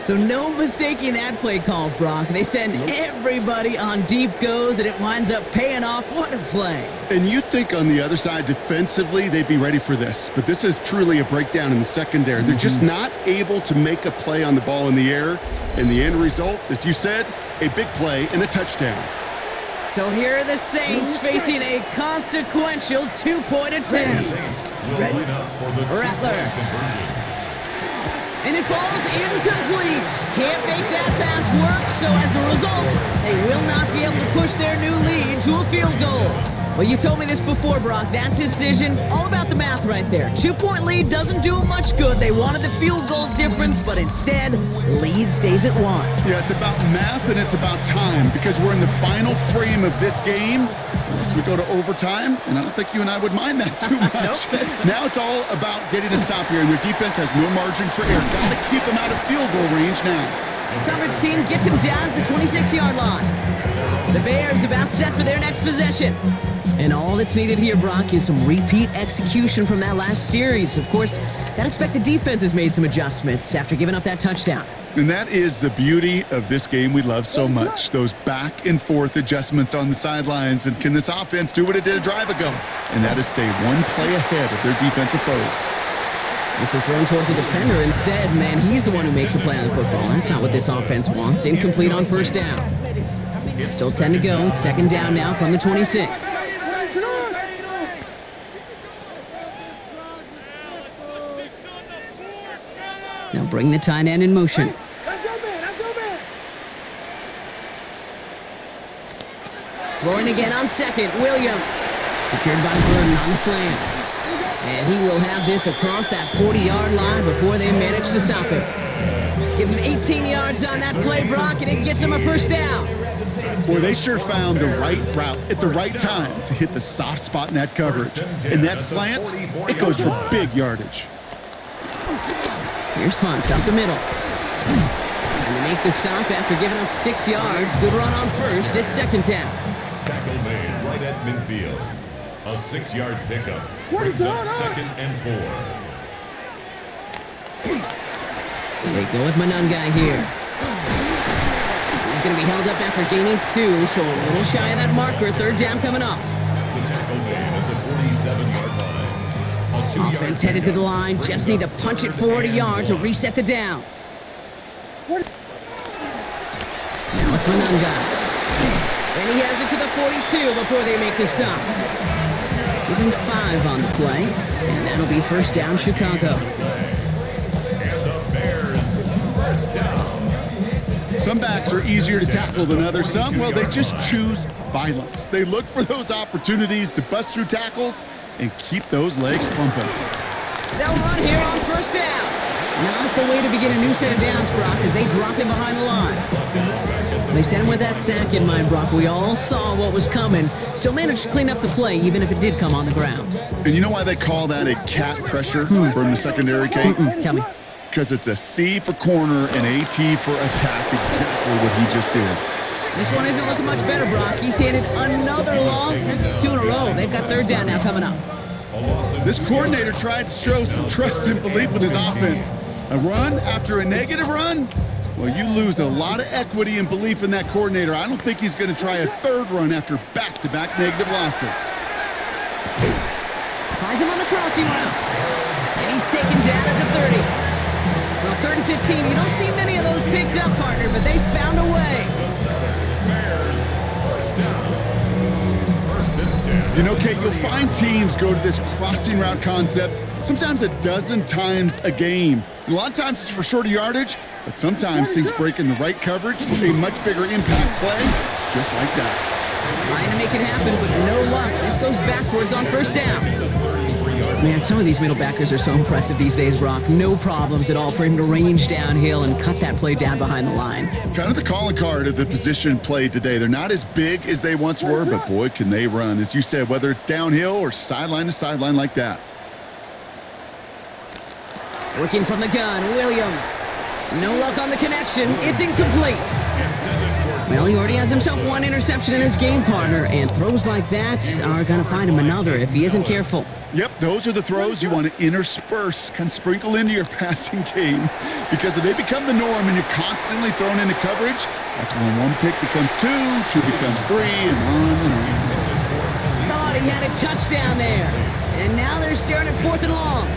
Speaker 1: So no mistaking that play call, Brock. They send everybody on deep goes, and it winds up paying off. What a play.
Speaker 2: And you think on the other side defensively they'd be ready for this, but this is truly a breakdown in the secondary. They're just not able to make a play on the ball in the air, and the end result, as you said, a big play and a touchdown.
Speaker 1: So here are the Saints facing a consequential 2-point attempt. Rattler. And it falls incomplete. Can't make that pass work, so as a result, they will not be able to push their new lead to a field goal. Well, you told me this before, Brock. That decision, all about the math right there. 2-point lead doesn't do them much good. They wanted the field goal difference, but instead, lead stays at 1.
Speaker 2: Yeah, it's about math and it's about time because we're in the final frame of this game. Unless we go to overtime, and I don't think you and I would mind that too much. Now it's all about getting a stop here, and their defense has no margin for error. Got to keep them out of field goal range now.
Speaker 1: Coverage team gets him down to the 26-yard line. The Bears about set for their next possession. And all that's needed here, Brock, is some repeat execution from that last series. Of course, that expected defense has made some adjustments after giving up that touchdown.
Speaker 2: And that is the beauty of this game we love so much, those back and forth adjustments on the sidelines. And can this offense do what it did a drive ago? And that is stay one play ahead of their defensive foes.
Speaker 1: This is thrown towards a defender instead. Man, he's the one who makes a play on the football. That's not what this offense wants. Incomplete on first down. Still 10 to go. Second down now from the 26. Now bring the tight end in motion. Throwing again on second. Williams. Secured by Burton on the slant. And he will have this across that 40-yard line before they manage to stop him. Give him 18 yards on that play, Brock, and it gets him a first down.
Speaker 2: Boy, they sure found the right route at the right time to hit the soft spot in that coverage. And that slant, it goes for big yardage.
Speaker 1: Here's Hunt up the middle. And they make the stop after giving up 6 yards. Good run on first. It's second down.
Speaker 3: Tackle made right at midfield. A 6-yard pickup brings up 2nd and 4.
Speaker 1: They go with Manungai here. He's going to be held up after gaining 2, so a little shy of that marker. Third down coming up.
Speaker 3: The tackle made at the 47-yard line. A 2-yard
Speaker 1: Offense headed to the line. Just need to punch it 40 yards to reset the downs. Now it's Manungai. And he has it to the 42 before they make the stop. Give him 5 on the play, and that'll be first down, Chicago.
Speaker 3: And the Bears first down.
Speaker 2: Some backs are easier to tackle than others. Some, well, they just choose violence. They look for those opportunities to bust through tackles and keep those legs pumping.
Speaker 1: They'll run here on first down. Not the way to begin a new set of downs, Brock, as they drop him behind the line. They sent him with that sack in mind, Brock. We all saw what was coming. Still managed to clean up the play, even if it did come on the ground.
Speaker 2: And you know why they call that a cat pressure from the secondary, Kate?
Speaker 1: Tell me.
Speaker 2: Because it's a C for corner and a T for attack, exactly what he just did.
Speaker 1: This one isn't looking much better, Brock. He's handed another loss. That's 2 in a row. They've got third down now coming up.
Speaker 2: This coordinator tried to show some trust and belief in his offense. A run after a negative run? Well, you lose a lot of equity and belief in that coordinator. I don't think he's going to try a third run after back-to-back negative losses.
Speaker 1: Finds him on the crossing route. And he's taken down at the 30. Well, 3rd and 15. You don't see many of those picked up, partner, but they found a way.
Speaker 3: Bears first down. 1st and 10.
Speaker 2: You know, Kate, you'll find teams go to this crossing route concept sometimes a dozen times a game. A lot of times it's for shorter yardage, but sometimes things break in the right coverage, a much bigger impact play, just like that.
Speaker 1: Trying to make it happen, but no luck. This goes backwards on first down. Man, some of these middle backers are so impressive these days, Brock. No problems at all for him to range downhill and cut that play down behind the line.
Speaker 2: Kind of the calling card of the position played today. They're not as big as they once were, but boy, can they run. As you said, whether it's downhill or sideline to sideline like that.
Speaker 1: Working from the gun, Williams. No luck on the connection. It's incomplete. Well, he already has himself 1 interception in this game, partner, and throws like that are going to find him another if he isn't careful.
Speaker 2: Yep, those are the throws you want to intersperse, kind of sprinkle into your passing game. Because if they become the norm and you're constantly thrown into coverage, that's when 1 pick becomes 2, 2 becomes 3, and on and on.
Speaker 1: Thought he had a touchdown there. And now they're staring at 4th and long.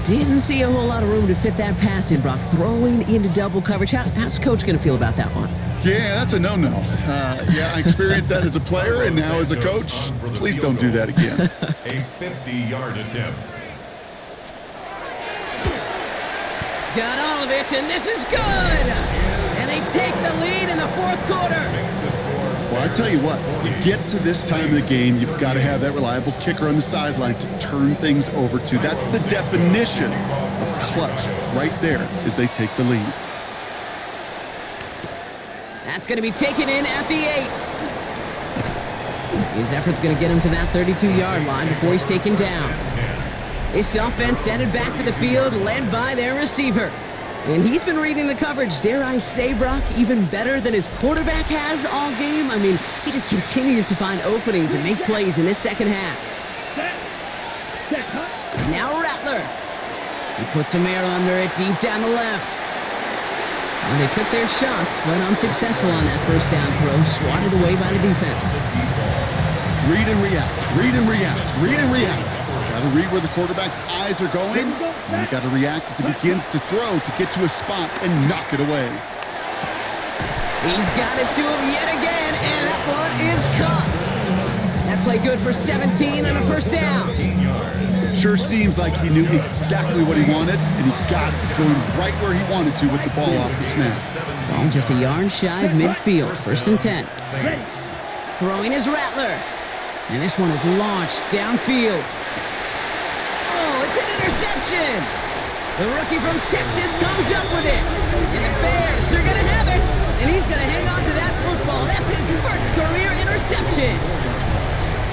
Speaker 1: Didn't see a whole lot of room to fit that pass in, Brock. Throwing into double coverage. How's Coach going to feel about that one?
Speaker 2: Yeah, that's a no-no. Yeah, I experienced that as a player and now as a coach. Please don't do that again.
Speaker 3: A 50-yard attempt.
Speaker 1: Got all of it, and this is good! And they take the lead in the 4th quarter.
Speaker 2: Well, I tell you what, you get to this time of the game, you've got to have that reliable kicker on the sideline to turn things over to. That's the definition of clutch right there as they take the lead.
Speaker 1: That's going to be taken in at the 8. His effort's going to get him to that 32-yard line before he's taken down. This offense headed back to the field, led by their receiver. And he's been reading the coverage, dare I say, Brock, even better than his quarterback has all game. I mean, he just continues to find openings and make plays in this second half. Now Rattler. He puts some air under it deep down the left. Well, they took their shots, but unsuccessful on that first down throw, swatted away by the defense.
Speaker 2: Read and react, read and react, read and react. Got to read where the quarterback's eyes are going, and you got to react as he begins to throw to get to a spot and knock it away.
Speaker 1: He's got it to him yet again, and that one is caught. That play good for 17 and a first down.
Speaker 2: Sure seems like he knew exactly what he wanted, and he got it, going right where he wanted to with the ball off the snap.
Speaker 1: Ball just a yard shy of midfield, 1st and 10. Throwing his Rattler. And this one is launched downfield. Oh, it's an interception! The rookie from Texas comes up with it. And the Bears are going to have it. And he's going to hang on to that football. That's his first career interception.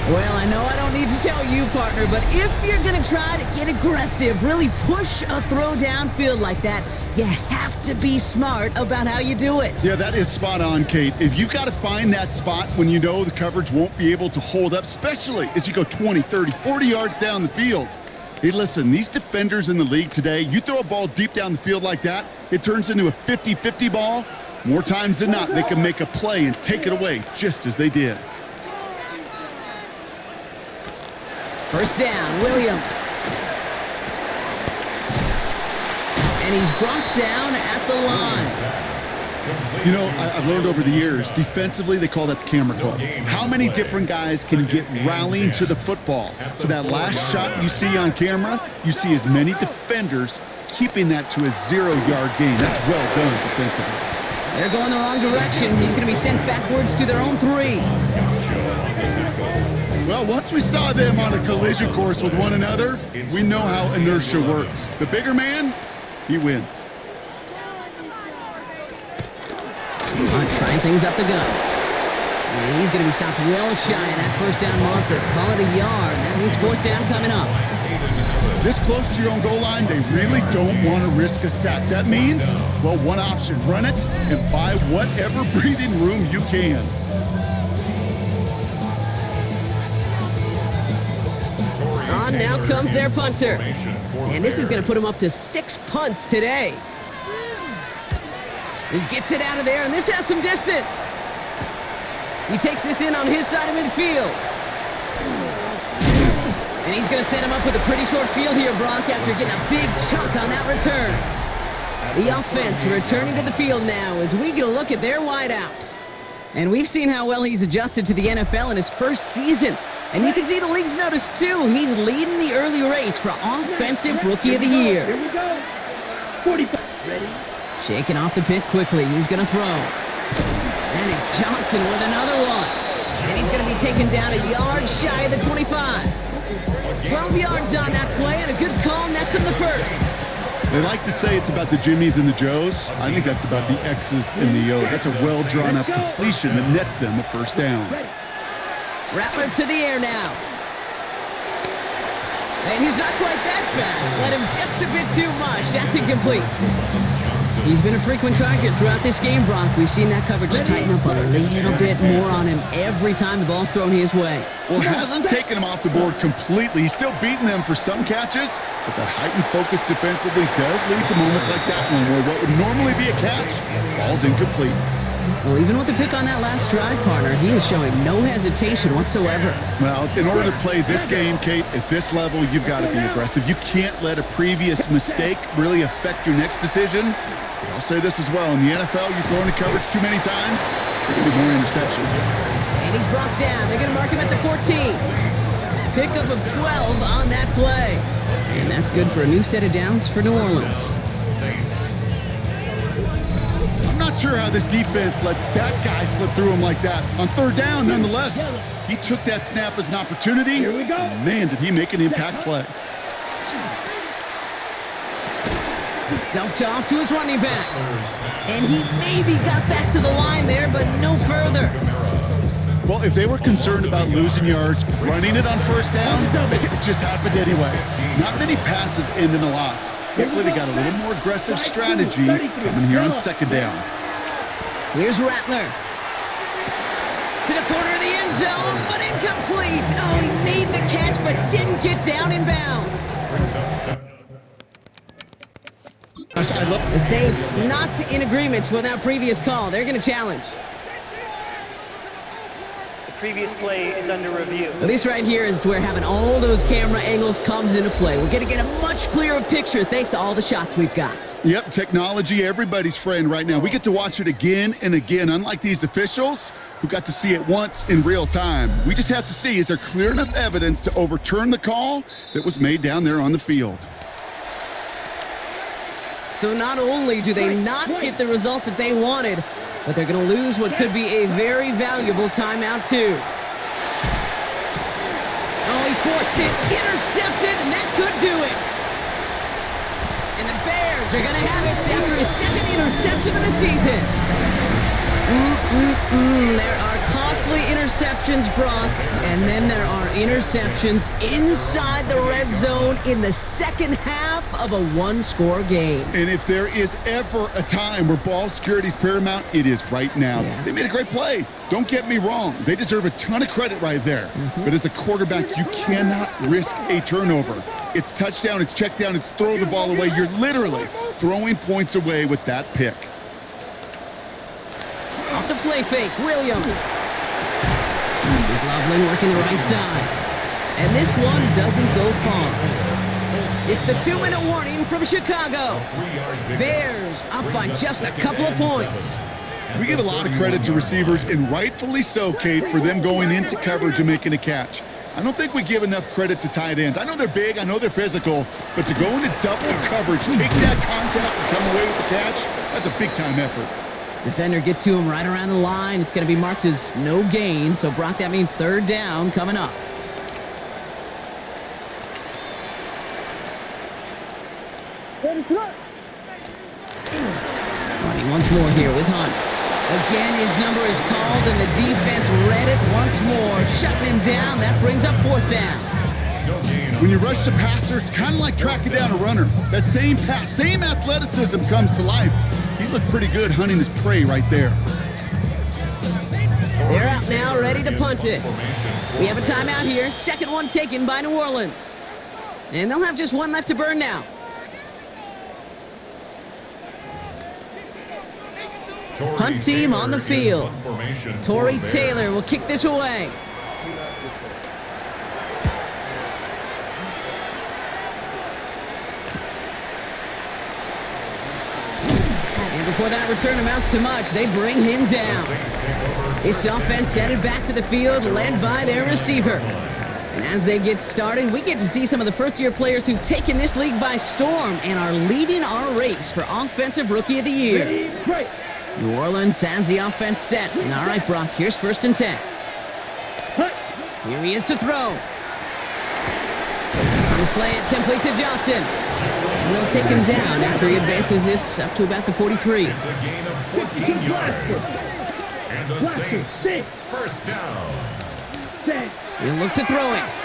Speaker 1: Well, I know I don't need to tell you, partner, but if you're going to try to get aggressive, really push a throw downfield like that, you have to be smart about how you do it.
Speaker 2: Yeah, that is spot on, Kate. If you've got to find that spot when you know the coverage won't be able to hold up, especially as you go 20, 30, 40 yards down the field. Hey, listen, these defenders in the league today, you throw a ball deep down the field like that, it turns into a 50-50 ball. More times than not, they can make a play and take it away, just as they did.
Speaker 1: First down, Williams. And he's brought down at the line.
Speaker 2: You know, I've learned over the years, defensively, they call that the camera club. How many different guys can get rallying to the football? So that last shot you see on camera, you see as many defenders keeping that to a 0-yard gain. That's well done defensively.
Speaker 1: They're going the wrong direction. He's going to be sent backwards to their own 3.
Speaker 2: Well, once we saw them on a collision course with one another, we know how inertia works. The bigger man, he wins.
Speaker 1: Trying things up the gut. And he's going to be stopped well shy of that first down marker. Call it a yard. That means 4th down coming up.
Speaker 2: This close to your own goal line, they really don't want to risk a sack. That means, well, one option, run it and buy whatever breathing room you can.
Speaker 1: On now comes their punter. And this is going to put him up to 6 punts today. He gets it out of there, and this has some distance. He takes this in on his side of midfield. And he's going to set him up with a pretty short field here, Brock, after getting a big chunk on that return. The offense returning to the field now as we get a look at their wideout. And we've seen how well he's adjusted to the NFL in his first season. And you can see the league's noticed, too. He's leading the early race for Offensive Rookie of the Year.
Speaker 5: Here we go. 45. Ready?
Speaker 1: Shaking off the pick quickly. He's going to throw. And it's Johnson with another one. And he's going to be taken down a yard shy of the 25. 12 yards on that play, and a good call nets him the first.
Speaker 2: They like to say it's about the Jimmies and the Joes. I think that's about the X's and the O's. That's a well-drawn-up completion that nets them the first down.
Speaker 1: Rattler to the air now. And he's not quite that fast. Let him just a bit too much. That's incomplete. He's been a frequent target throughout this game, Brock. We've seen that coverage tighten up a little bit more on him every time the ball's thrown his way.
Speaker 2: Well, it hasn't taken him off the board completely. He's still beating them for some catches, but that heightened focus defensively does lead to moments like that one where what would normally be a catch falls incomplete.
Speaker 1: Well, even with the pick on that last drive, partner, he is showing no hesitation whatsoever.
Speaker 2: Well, in order to play this game, Kate, at this level, you've got to be aggressive. You can't let a previous mistake really affect your next decision. But I'll say this as well. In the NFL, you throw into coverage too many times, there could be more interceptions.
Speaker 1: And he's brought down. They're going to mark him at the 14. Pickup of 12 on that play. And that's good for a new set of downs for New Orleans.
Speaker 2: I'm not sure how this defense let that guy slip through him like that. On third down, nonetheless, he took that snap as an opportunity.
Speaker 5: Here we go.
Speaker 2: Man, did he make an impact play.
Speaker 1: Dumped off to his running back. And he maybe got back to the line there, but no further.
Speaker 2: Well, if they were concerned about losing yards, running it on first down, it just happened anyway. Not many passes end in a loss. Hopefully they got a little more aggressive strategy coming here on second down.
Speaker 1: Here's Rattler. To the corner of the end zone, but incomplete. Oh, he made the catch, but didn't get down in bounds. The Saints not in agreement with our previous call. They're going to challenge.
Speaker 4: The previous play is under review.
Speaker 1: Well, this right here is where having all those camera angles comes into play. We're going to get a much clearer picture thanks to all the shots we've got.
Speaker 2: Yep, technology, everybody's friend right now. We get to watch it again and again, unlike these officials who got to see it once in real time. We just have to see, is there clear enough evidence to overturn the call that was made down there on the field?
Speaker 1: So not only do they not get the result that they wanted, but they're going to lose what could be a very valuable timeout, too. Oh, he forced it, intercepted, and that could do it. And the Bears are going to have it after his second interception of the season. There are costly interceptions, Brock, and then there are interceptions inside the red zone in the second half of a one-score game.
Speaker 2: And if there is ever a time where ball security is paramount, it is right now.
Speaker 1: Yeah.
Speaker 2: They made a great play. Don't get me wrong. They deserve a ton of credit right there. But as a quarterback, you cannot risk a turnover. It's touchdown, it's check down, it's throw the ball away. You're literally throwing points away with that pick.
Speaker 1: Off the play fake, Williams. This is Loveland working the right side. And this one doesn't go far. It's the 2-minute warning from Chicago. Bears up by just a couple of points.
Speaker 2: We give a lot of credit to receivers, and rightfully so, Kate, for them going into coverage and making a catch. I don't think we give enough credit to tight ends. I know they're big, I know they're physical, but to go into double coverage, take that contact and come away with the catch, that's a big-time effort.
Speaker 1: Defender gets to him right around the line. It's going to be marked as no gain. So, Brock, that means third down coming up. Running once more here with Hunt. Again, his number is called, and the defense read it once more. Shutting him down. That brings up fourth down.
Speaker 2: When you rush the passer, it's kind of like tracking down a runner. That same pass, same athleticism comes to life. He looked pretty good hunting his prey right there.
Speaker 1: They're out now, ready to punt it. We have a timeout here. Second one taken by New Orleans. And they'll have just one left to burn now. Punt team on the field. Torrey Taylor will kick this away. And before that return amounts to much, they bring him down. This offense headed back to the field, led by their receiver. And as they get started, we get to see some of the first-year players who've taken this league by storm and are leading our race for Offensive Rookie of the Year. New Orleans has the offense set. All right, Brock, here's 1st and 10. Here he is to throw. On the slant, complete to Johnson. And they'll take him down after he advances this up to about the 43.
Speaker 3: It's a gain of 14 yards. And the Saints, first down.
Speaker 1: He'll look to throw it.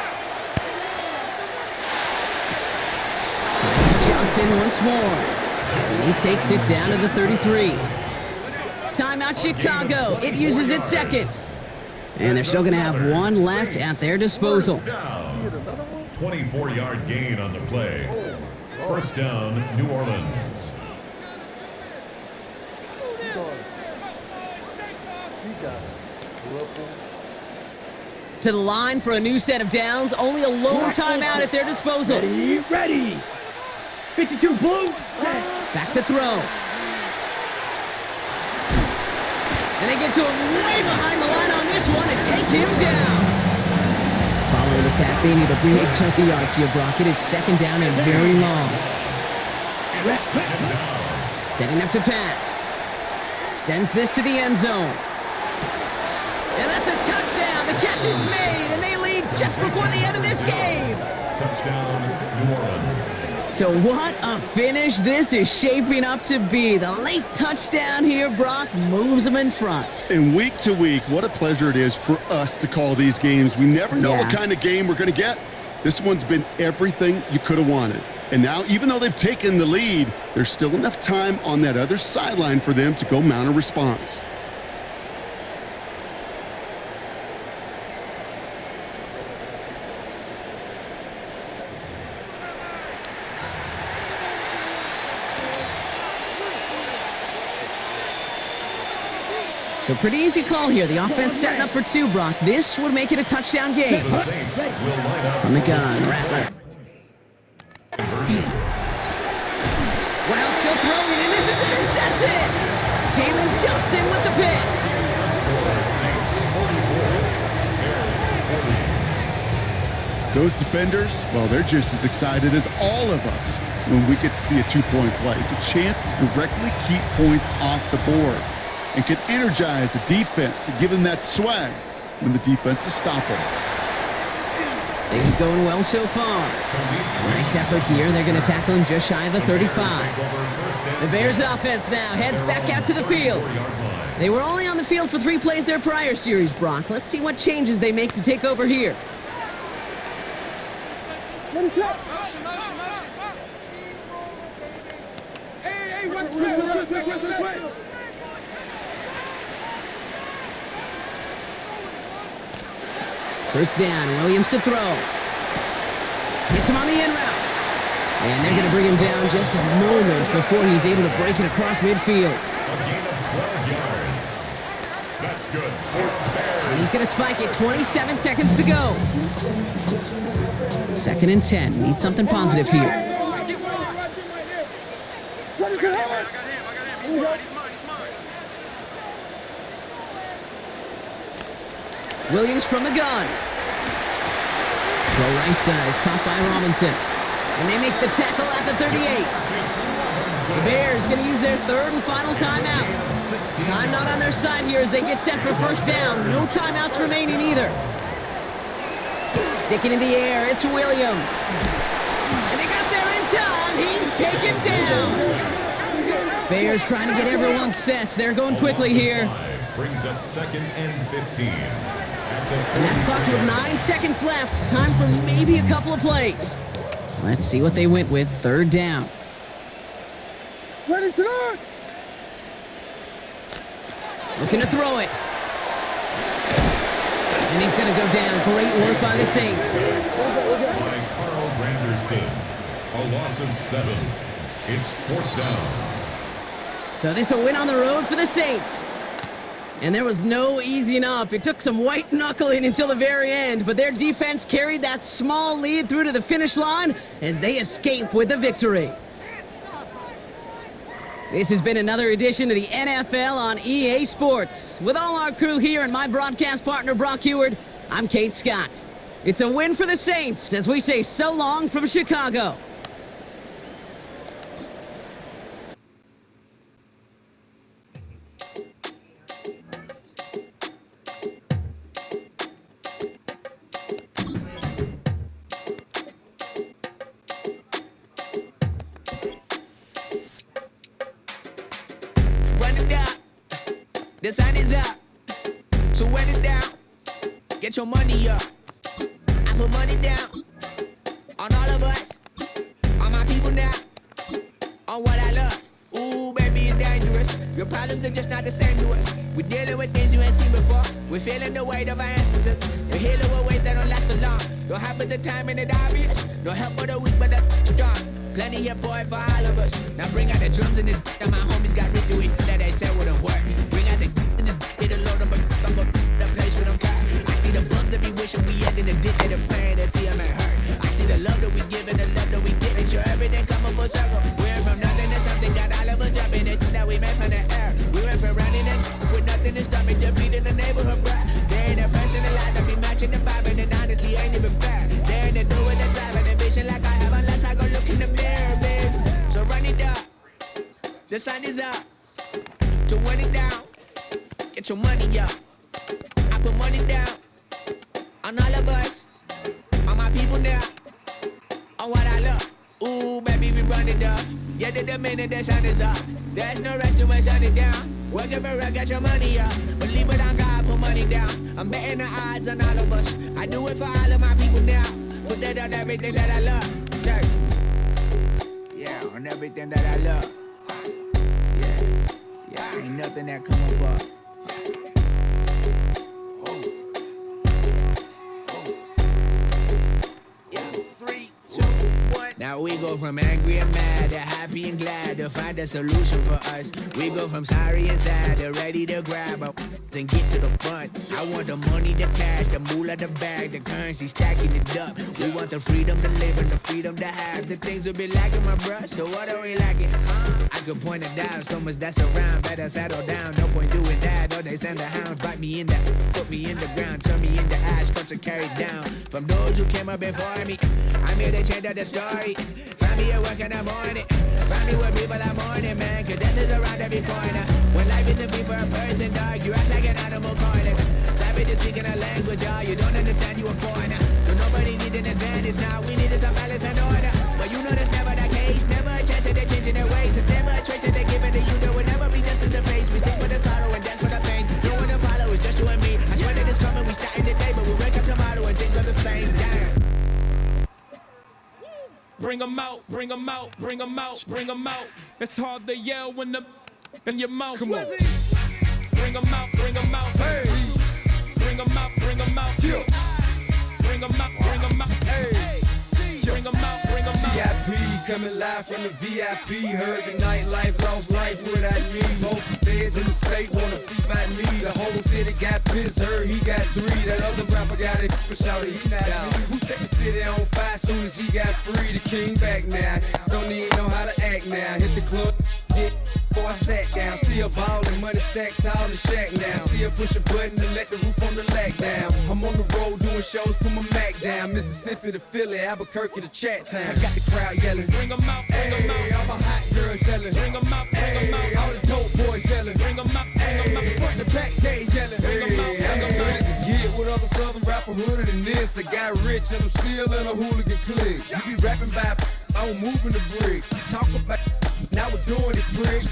Speaker 1: Johnson once more. And he takes it down to the 33. Timeout Chicago. It uses its second. And they're still going to have one left at their disposal.
Speaker 3: 24-yard gain on the play. First down, New Orleans.
Speaker 1: To the line for a new set of downs. Only a lone timeout at their disposal.
Speaker 5: Ready. 52 blue.
Speaker 1: Back to throw. And they get to him way behind the line on this one and take him down. Following the sack, they need a big chunk of yards here, Brock. It is second down and very long. Setting up to pass. Sends this to the end zone. And that's a touchdown. The catch is made, and they lead just before the end of this game.
Speaker 3: Touchdown, New Orleans.
Speaker 1: So what a finish this is shaping up to be. The late touchdown here, Brock, moves them in front.
Speaker 2: And week to week, what a pleasure it is for us to call these games. We never know what kind of game we're going to get. This one's been everything you could have wanted. And now, even though they've taken the lead, there's still enough time on that other sideline for them to go mount a response.
Speaker 1: So pretty easy call here. The offense setting up for two, Brock. This would make it a touchdown game.
Speaker 3: The Saints will line up
Speaker 1: From the gun, Rattler. Well, still throwing, and this is intercepted. Jalen Johnson with the pick.
Speaker 3: Saints 44, Bears 40.
Speaker 2: Those defenders, well, they're just as excited as all of us when we get to see a two-point play. It's a chance to directly keep points off the board and can energize a defense and give them that swag when the defense is stopping.
Speaker 1: Things going well so far. Nice effort here. They're going to tackle him just shy of the 35. The Bears offense now heads back out to the field. They were only on the field for 3 plays their prior series, Brock. Let's see what changes they make to take over here. First down, Williams to throw. Hits him on the in route. And they're going to bring him down just a moment before he's able to break it across midfield.
Speaker 3: A gain of 12 yards. That's good.
Speaker 1: And he's going to spike it. 27 seconds to go. 2nd and 10. Need something positive here. Williams from the gun. Go right side is caught by Robinson. And they make the tackle at the 38. The Bears going to use their 3rd and final timeout. Time not on their side here as they get set for first down. No timeouts remaining either. Sticking in the air, it's Williams. And they got there in time. He's taken down. Bears trying to get everyone set. They're going quickly here.
Speaker 3: Brings up 2nd and 15.
Speaker 1: And that's clocked with 9 seconds left. Time for maybe a couple of plays. Let's see what they went with. 3rd down.
Speaker 6: Ready to go!
Speaker 1: Looking to throw it. And he's going to go down. Great work by the Saints.
Speaker 3: By Carl Granderson. A loss of 7. It's 4th down.
Speaker 1: So this a win on the road for the Saints. And there was no easing up. It took some white knuckling until the very end, but their defense carried that small lead through to the finish line as they escape with the victory. This has been another edition of the NFL on EA Sports. With all our crew here and my broadcast partner, Brock Heward, I'm Kate Scott. It's a win for the Saints as we say so long from Chicago.
Speaker 7: The sun is up, so run it down. Get your money up. I put money down on all of us, on my people now, on what I love. Ooh, baby, it's dangerous. Your problems are just not the same to us. We're dealing with things you ain't seen before. We're feeling the weight of our instances. You're healing with ways that don't last for long. Don't happen the time and it obvious. No help for the weak, but the strong. Plenty here, boy, for all of us. Now bring out the drums and the and my homies got rich to it that they said wouldn't work. Bring out the and the hit a load of the place with them car. I see the bums that be wishing we had in the ditch of the pain that see them ain't hurt. I see the love that we give and the love that we get. Make sure everything come up full circle. We went from nothing to something, got all of us jumping it that we made from the air. We went from running and with nothing to stop it, just beating the neighborhood, bruh. There ain't a person alive that be matching the vibe, and it honestly ain't even bad. There ain't a do with the drive and the vision like I have unless I go look in the mirror, babe. So run it up. The sun is up. To run it down. Get your money up. I put money down on all of us, on my people now, on what I love. Ooh, baby. run it up. Get it the minute the sun is up. There's no rest to shut it down. Working for real, get your money up. Believe it on God, put money down. I'm betting the odds on all of us. I do it for all of my people now. Put that on everything that I love. Church. Yeah, on everything that I love. Yeah, ain't nothing that come above. Now we go from angry and mad to happy and glad to find a solution for us. We go from sorry and sad to ready to grab up and get to the front. I want the money, the cash, the moolah, the bag, the currency stacking it up. We want the freedom to live and the freedom to have. The things will be lacking, my bruh, so what are we lacking? I could point it out, so much that's around. Better settle down, no point doing that. Or they send the hounds, bite me in the, put me in the ground, turn me into ash, cut to carry down. From those who came up before me, I'm here to change up the story. Find me at work in the morning. Find me with people I'm mourning, man. Cause death is around every corner. When life isn't free for a person, dog, you act like an animal corner. Savage is speaking a language, y'all. You don't understand, you a foreigner. But nobody needs an advantage now. We needed some balance and order. But you know that's never the case. Never a chance that they're changing their ways. It's never a choice that they're giving to you. There will never be just in the face. We sing for the sorrow and dance for the pain. No one to follow, it's just you and me. I swear that it's coming, we starting today. But we wake up tomorrow and things are the same. Damn.
Speaker 8: Bring 'em out, bring 'em out, bring 'em out, bring 'em out. It's hard to yell when the in your mouth. Come on. Bring 'em out, bring 'em out. Hey. Bring 'em out, bring 'em out. Bring 'em out, bring 'em out. Hey. Bring 'em out, bring 'em out.
Speaker 9: VIP coming live from the VIP. Heard the nightlife, lost life without me. Most feds in the state wanna see by me. The whole city got pissed, heard he got 3. That other rapper got it, but shouted he not me. Who set the city on fire soon as he got free? The king back now, don't even know how to act now. Hit the club, get before I sat down. Still ballin', money stacked tall in the shack now. Still push a button and let the roof on the lack down. I'm on the road doing shows, put my Mac down. Mississippi to Philly, Albuquerque to Chat Town. I got the crowd yelling,
Speaker 8: bring 'em out, bring 'em out.
Speaker 9: All my hot girls yelling,
Speaker 8: bring 'em out, bring 'em out.
Speaker 9: All the dope boys yelling,
Speaker 8: bring 'em out, bring 'em out.
Speaker 9: Front the back, they yelling,
Speaker 8: bring 'em out, bring 'em out.
Speaker 9: To get with other southern rapper hooded than this. I got rich and I'm still in a hooligan clique. You be rapping by, I'm moving the bricks. You talk about, now we're doing it, prick.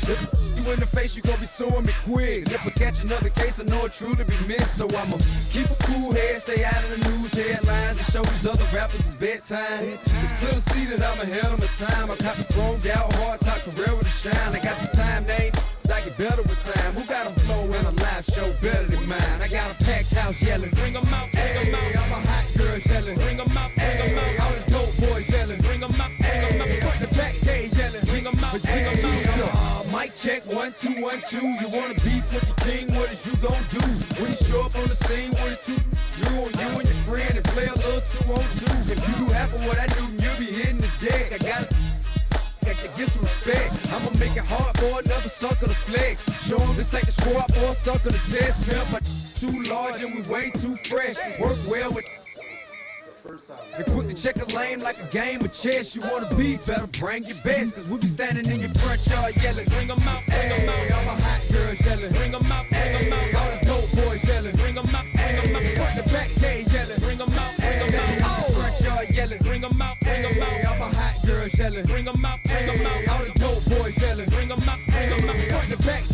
Speaker 9: You in the face, you gon' be suing me quick. If I catch another case, I know it truly be missed. So I'ma keep a cool head, stay out of the news headlines, and show these other rappers it's bedtime. It's clear to see that I'm ahead of my time. I caught the chromed out, hard talk career with a shine. I got some time, name. I get better with time. Who got a flow and a live show better than mine? I got a packed house yelling,
Speaker 8: bring 'em out, bring 'em out.
Speaker 9: All my hot girls yelling,
Speaker 8: bring 'em out, bring 'em out.
Speaker 9: All the dope boys yelling,
Speaker 8: bring 'em out, bring 'em out.
Speaker 9: Front the back, they yelling,
Speaker 8: bring 'em out, bring 'em out.
Speaker 9: Mic check 1 2 1 2. You wanna beef with the king? What is you gon' do when you show up on the scene with a 2 Drew on you and your friend and play a little 2 on 2? If you do half of what I do, you'll be hitting the deck. I gotta get some respect. I'ma make it hard for another sucker to flex. Show 'em this ain't the squad for a sucker to test. Pimp, my too large and we way too fresh. Work well with. And quick to check a lane like a game of chess. You wanna be better, bring your best. Cause we be standing in your front yard yelling,
Speaker 8: bring 'em out, bring 'em out.
Speaker 9: All my hot girls yelling,
Speaker 8: bring 'em out, bring 'em out.
Speaker 9: All the dope boys yelling,
Speaker 8: bring 'em out, bring 'em out.
Speaker 9: Front the back, they yelling,
Speaker 8: bring 'em out, bring 'em out.
Speaker 9: Front yard yelling,
Speaker 8: bring 'em out, bring 'em out.
Speaker 9: All my hot girls yelling,
Speaker 8: bring 'em out, bring 'em out.
Speaker 9: All the dope boys yelling,
Speaker 8: bring 'em out, bring 'em out.
Speaker 9: Front the back,